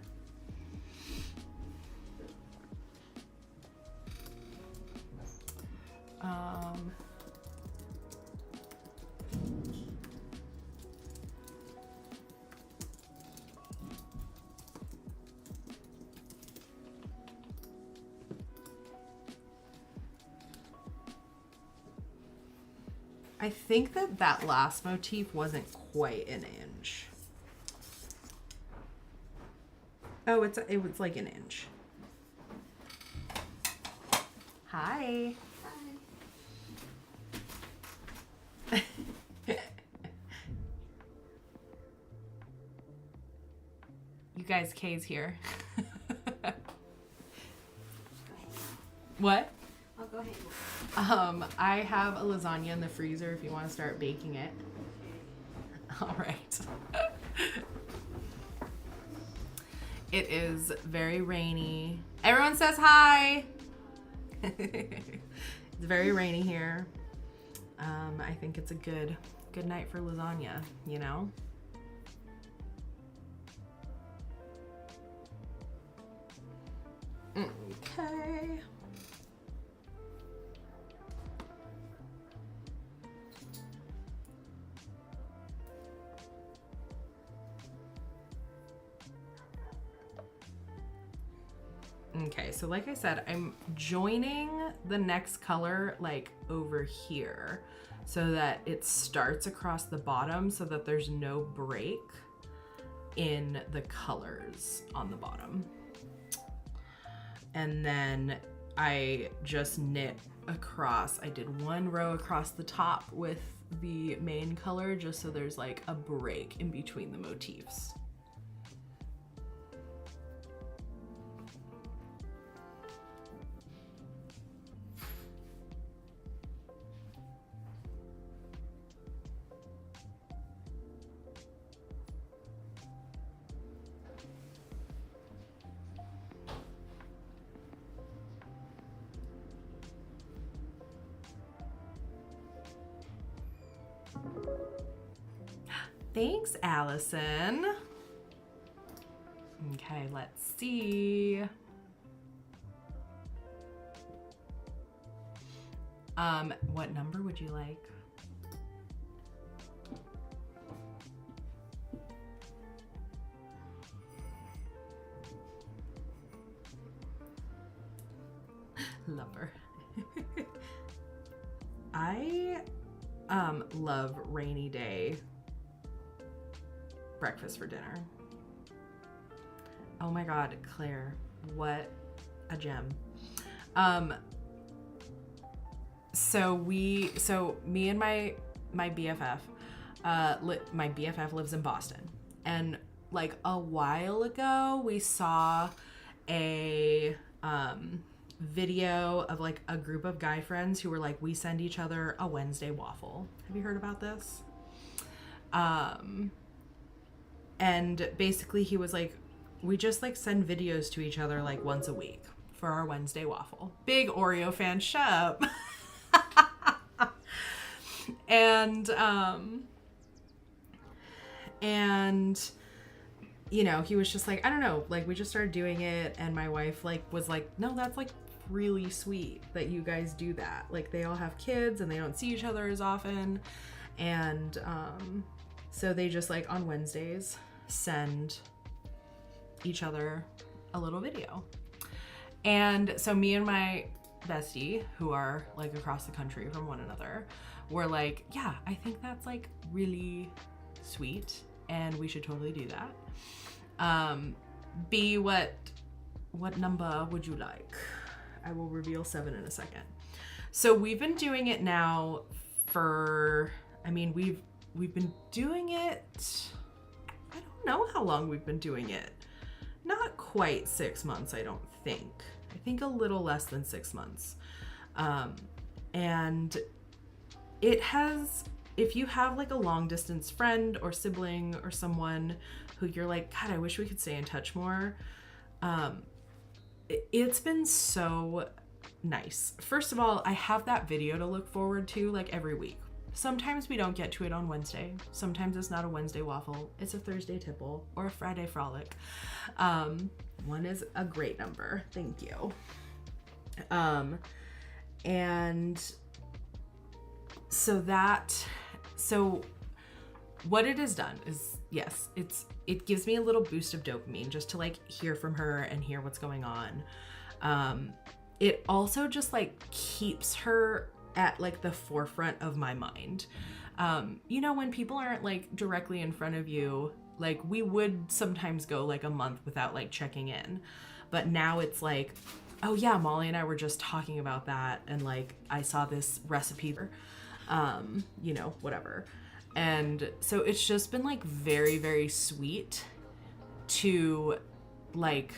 I think that last motif wasn't quite an inch. Oh, it was like an inch. Hi. Hi. You guys, Kay's here. What? I'll go ahead. I have a lasagna in the freezer if you want to start baking it. All right. It is very rainy. Everyone says hi. It's very rainy here. I think it's a good night for lasagna, you know? Okay, so like I said, I'm joining the next color like over here so that it starts across the bottom so that there's no break in the colors on the bottom. And then I just knit across. I did one row across the top with the main color just so there's like a break in between the motifs. Thanks, Allison. Okay, let's see. What number would you like? Lumber. I love rainy day breakfast for dinner. Oh my God, Claire, what a gem. So me and my BFF, my BFF lives in Boston, and like a while ago we saw a video of like a group of guy friends who were like, we send each other a Wednesday waffle. Have you heard about this? And basically he was like, we just like send videos to each other like once a week for our Wednesday waffle. Big Oreo fan, shut up. And you know, he was just like, I don't know, like we just started doing it, and my wife like was like, no, that's like really sweet that you guys do that. Like they all have kids and they don't see each other as often, and so they just like on Wednesdays send each other a little video. And so me and my bestie, who are like across the country from one another, were like, yeah, I think that's like really sweet and we should totally do that. B, what number would you like? I will reveal 7 in a second. So we've been doing it now for, I mean, we've been doing it, I don't know how long we've been doing it. Not quite 6 months, I don't think. I think a little less than 6 months. And it has, if you have like a long distance friend or sibling or someone who you're like, God, I wish we could stay in touch more. It's been so nice. First of all, I have that video to look forward to like every week. Sometimes we don't get to it on Wednesday. Sometimes it's not a Wednesday waffle. It's a Thursday tipple or a Friday frolic. One is a great number. Thank you. And so what it has done is, yes, it gives me a little boost of dopamine just to like hear from her and hear what's going on. It also just like keeps her at like the forefront of my mind. You know, when people aren't like directly in front of you, like we would sometimes go like a month without like checking in, but now it's like, oh yeah, Molly and I were just talking about that, and like I saw this recipe, you know, whatever. And so it's just been like very, very sweet to like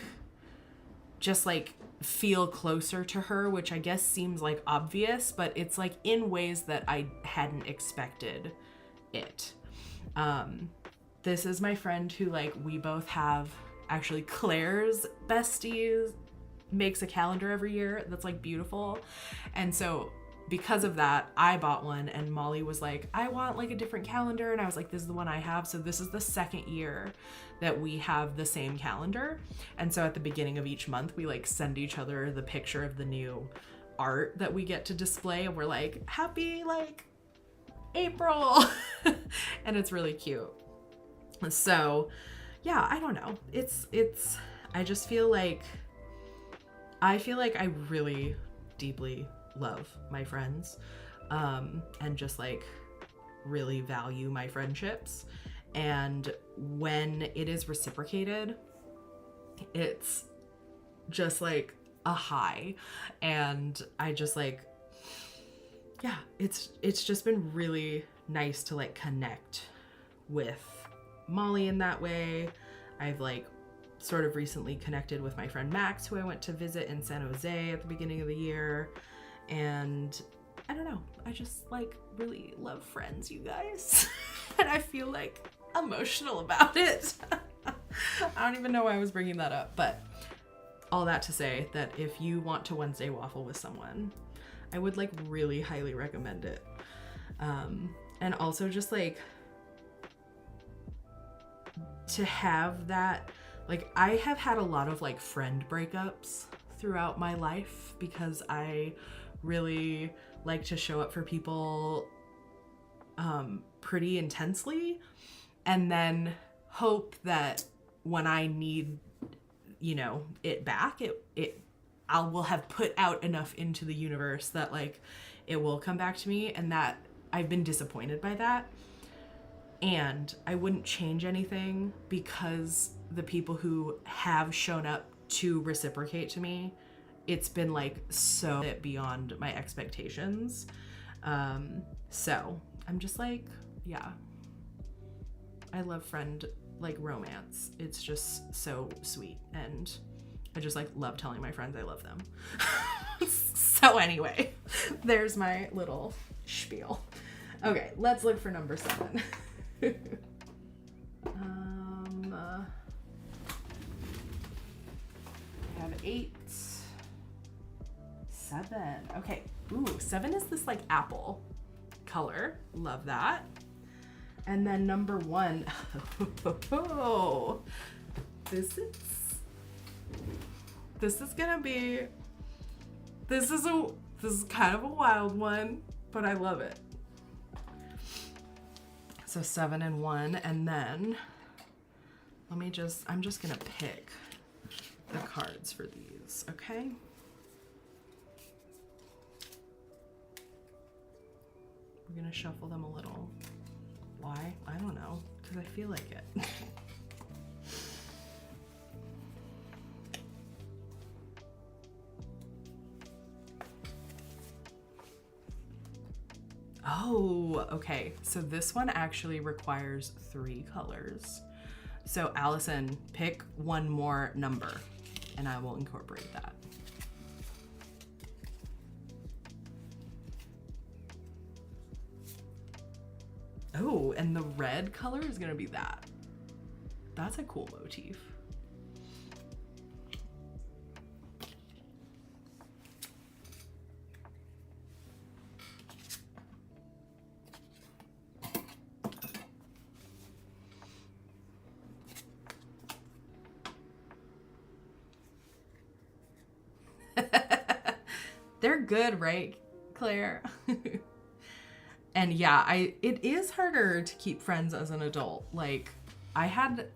just like feel closer to her, which I guess seems like obvious, but it's like in ways that I hadn't expected it. This is my friend who like we both have, actually Claire's besties makes a calendar every year that's like beautiful. And so because of that, I bought one, and Molly was like, I want like a different calendar. And I was like, this is the one I have. So this is the second year that we have the same calendar. And so at the beginning of each month, we like send each other the picture of the new art that we get to display. And we're like, happy like April. And it's really cute. So yeah, I don't know. I just feel like I feel like I really deeply love my friends, and just like really value my friendships. And when it is reciprocated, it's just like a high. And I just like, yeah, it's just been really nice to like connect with Molly in that way. I've like sort of recently connected with my friend Max, who I went to visit in San Jose at the beginning of the year. And I don't know, I just like really love friends, you guys. And I feel like emotional about it. I don't even know why I was bringing that up, but all that to say that if you want to Wednesday waffle with someone, I would like really highly recommend it. And also just like to have that, like I have had a lot of like friend breakups throughout my life because I really like to show up for people pretty intensely, and then hope that when I need, you know, it back, I will have put out enough into the universe that like it will come back to me, and that I've been disappointed by that. And I wouldn't change anything because the people who have shown up to reciprocate to me, it's been like so beyond my expectations. So I'm just like, yeah, I love friend like romance. It's just so sweet, and I just like love telling my friends I love them. So anyway, there's my little spiel. Okay, let's look for number 7. We have 8, 7. Okay, ooh, 7 is this like apple color. Love that. And then number 1. Oh, this is gonna be, this is kind of a wild one, but I love it. So 7 and 1, and then I'm just gonna pick the cards for these, okay? We're gonna shuffle them a little. Why? I don't know, because I feel like it. Oh, okay. So this one actually requires 3 colors. So Allison, pick one more number and I will incorporate that. Oh, and the red color is gonna be that. That's a cool motif. They're good, right, Claire? And yeah, it is harder to keep friends as an adult. Like I had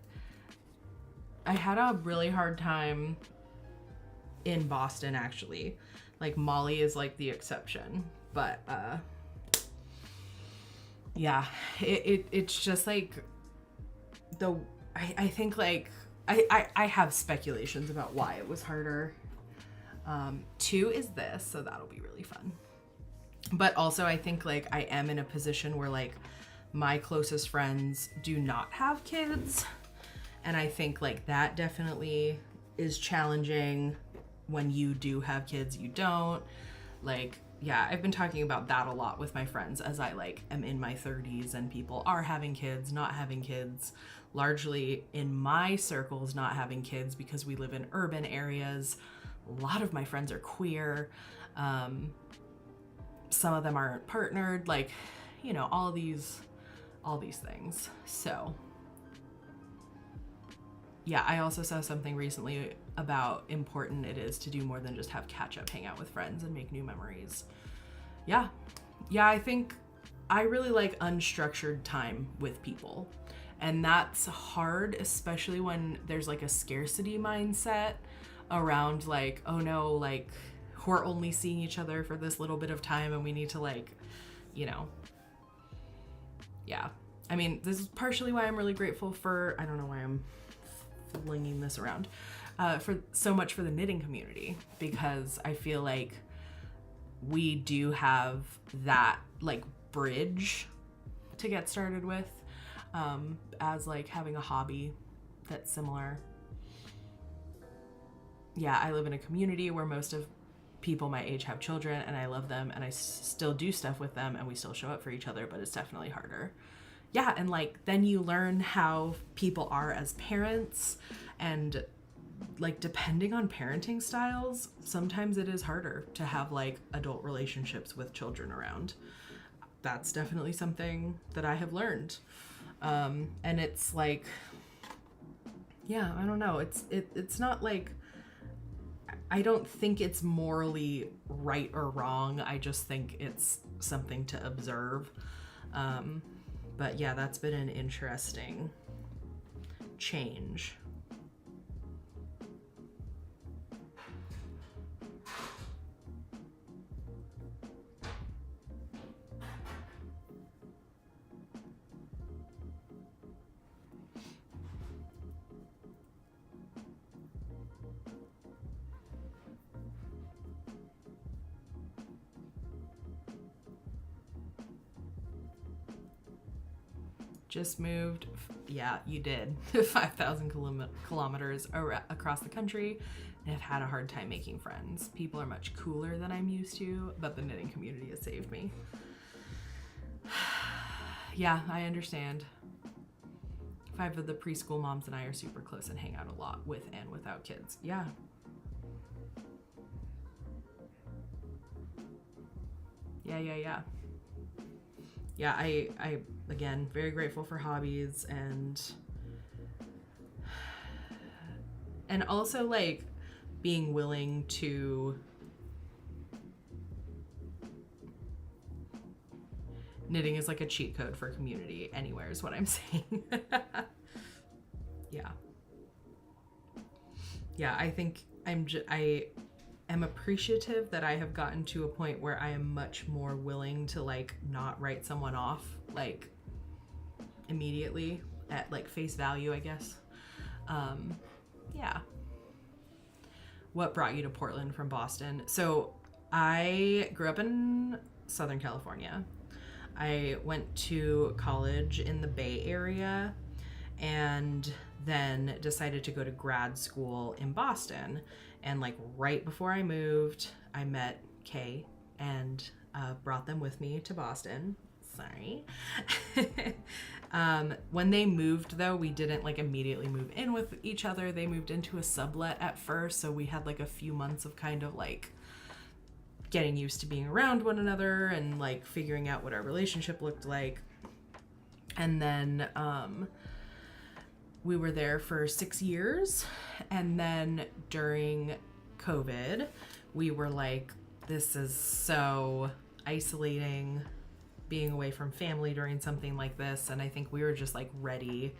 a really hard time in Boston, actually. Like Molly is like the exception, but yeah, it's just like I think like I have speculations about why it was harder. 2 is this, so that'll be really fun. But also I think like I am in a position where like my closest friends do not have kids, and I think like that definitely is challenging. When you do have kids, you don't. Like, yeah, I've been talking about that a lot with my friends as I like am in my 30s and people are having kids, not having kids. Largely in my circles, not having kids because we live in urban areas. A lot of my friends are queer. Some of them aren't partnered, like, you know, all these things. So yeah, I also saw something recently about important it is to do more than just have catch up, hang out with friends and make new memories. Yeah, I think I really like unstructured time with people, and that's hard, especially when there's like a scarcity mindset around like, oh no, like we're only seeing each other for this little bit of time and we need to like, you know, yeah. I mean, this is partially why I'm really grateful for, I don't know why I'm flinging this around, for so much for the knitting community, because I feel like we do have that like bridge to get started with, as like having a hobby that's similar. Yeah, I live in a community where most of people my age have children, and I love them, and I still do stuff with them, and we still show up for each other, but it's definitely harder. Yeah, and like then you learn how people are as parents, and like depending on parenting styles, sometimes it is harder to have like adult relationships with children around. That's definitely something that I have learned. And it's like, yeah, I don't know. It's not like, I don't think it's morally right or wrong. I just think it's something to observe. But yeah, that's been an interesting change. Just moved, yeah, you did, 5,000 kilometers across the country, and have had a hard time making friends. People are much cooler than I'm used to, but the knitting community has saved me. Yeah, I understand. 5 of the preschool moms and I are super close and hang out a lot with and without kids. Yeah. Yeah. Yeah, I again, very grateful for hobbies, and also like being willing to knitting is like a cheat code for community anywhere is what I'm saying. Yeah, I think I am appreciative that I have gotten to a point where I am much more willing to like not write someone off like immediately at like face value, I guess. Yeah. What brought you to Portland from Boston? So I grew up in Southern California. I went to college in the Bay Area and then decided to go to grad school in Boston. And like right before I moved, I met Kay and brought them with me to Boston. Sorry. When they moved though, we didn't like immediately move in with each other. They moved into a sublet at first. So we had like a few months of kind of like getting used to being around one another and like figuring out what our relationship looked like. And then we were there for 6 years. And then during COVID, we were like, this is so isolating being away from family during something like this. And I think we were just like ready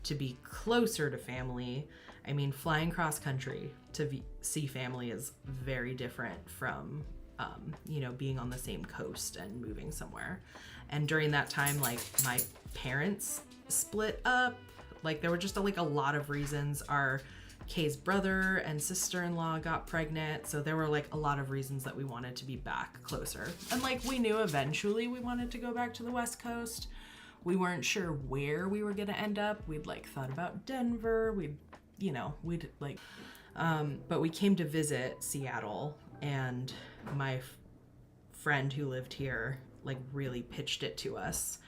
to be closer to family. I mean, flying cross country to see family is very different from, being on the same coast and moving somewhere. And during that time, like my parents split up. Like there were just like a lot of reasons. Kay's brother and sister-in-law got pregnant, so there were like a lot of reasons that we wanted to be back closer. And like we knew eventually we wanted to go back to the West Coast. We weren't sure where we were gonna end up. We'd like thought about Denver. But we came to visit Seattle, and my friend who lived here like really pitched it to us.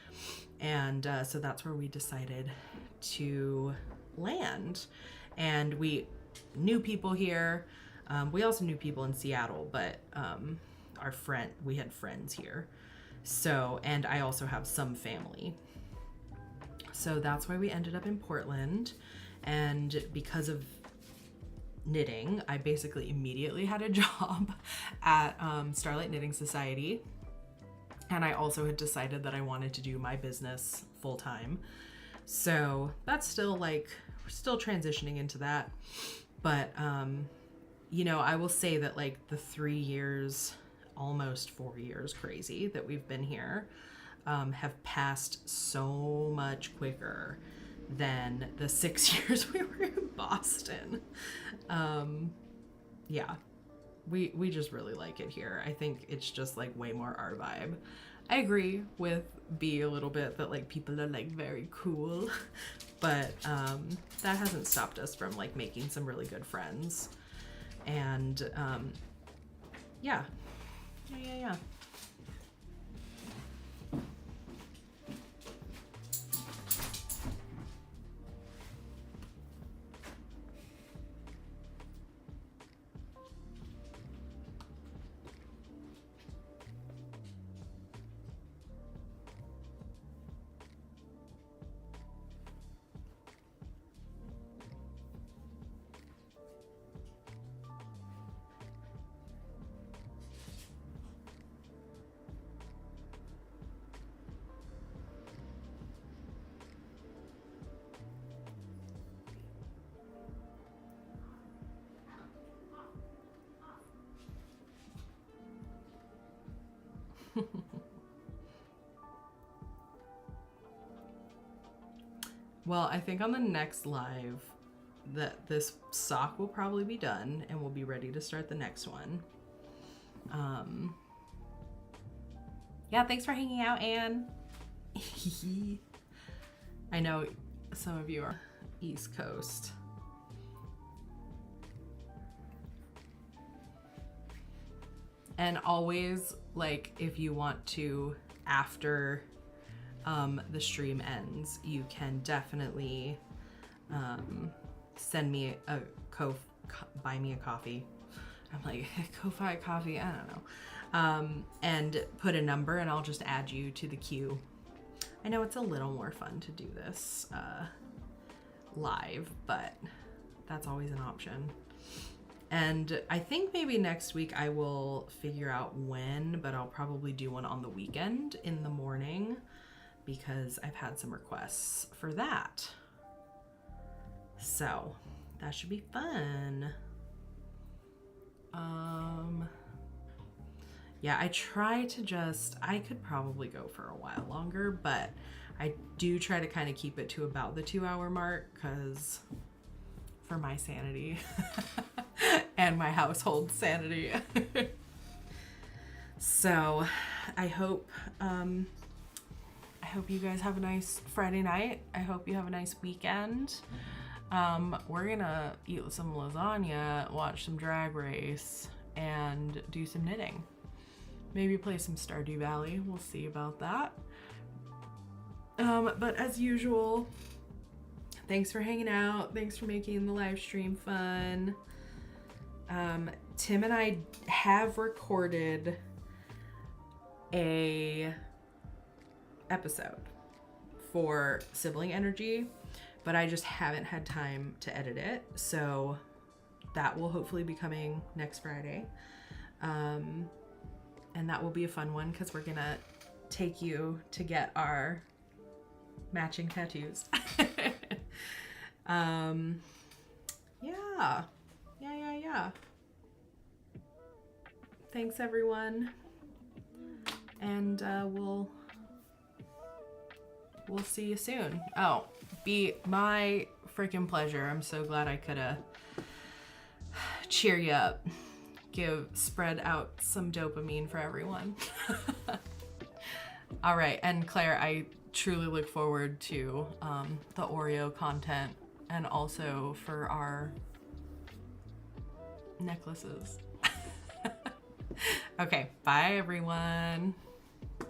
And so that's where we decided to land. And we knew people here. We also knew people in Seattle, but we had friends here. So, and I also have some family. So that's why we ended up in Portland. And because of knitting, I basically immediately had a job at Starlight Knitting Society. And I also had decided that I wanted to do my business full time. So that's still like, we're still transitioning into that. But you know, I will say that like the 3 years, almost 4 years crazy that we've been here, have passed so much quicker than the 6 years we were in Boston. Yeah, we just really like it here. I think it's just like way more our vibe. I agree with B a little bit that like people are like very cool, but that hasn't stopped us from like making some really good friends. And yeah. Well, I think on the next live that this sock will probably be done and we'll be ready to start the next one. Yeah, thanks for hanging out, Anne. I know some of you are East Coast. And always, like, if you want to, after the stream ends, you can definitely send me a buy me a coffee. I'm like, Ko-Fi coffee, I don't know. And put a number and I'll just add you to the queue. I know it's a little more fun to do this live, but that's always an option. And I think maybe next week I will figure out when, but I'll probably do one on the weekend in the morning because I've had some requests for that. So that should be fun. Yeah, I try to I could probably go for a while longer, but I do try to kind of keep it to about the 2-hour mark because for my sanity and my household sanity. So I hope you guys have a nice Friday night. I hope you have a nice weekend. We're gonna eat some lasagna, watch some Drag Race, and do some knitting. Maybe play some Stardew Valley. We'll see about that. But as usual, thanks for hanging out. Thanks for making the live stream fun. Tim and I have recorded a episode for Sibling Energy, but I just haven't had time to edit it. So that will hopefully be coming next Friday. And that will be a fun one because we're gonna take you to get our matching tattoos. Yeah. Thanks everyone. And we'll see you soon. Oh, be my freaking pleasure. I'm so glad I could cheer you up. Spread out some dopamine for everyone. All right, and Claire, I truly look forward to the Oreo content and also for our necklaces. Okay, bye everyone.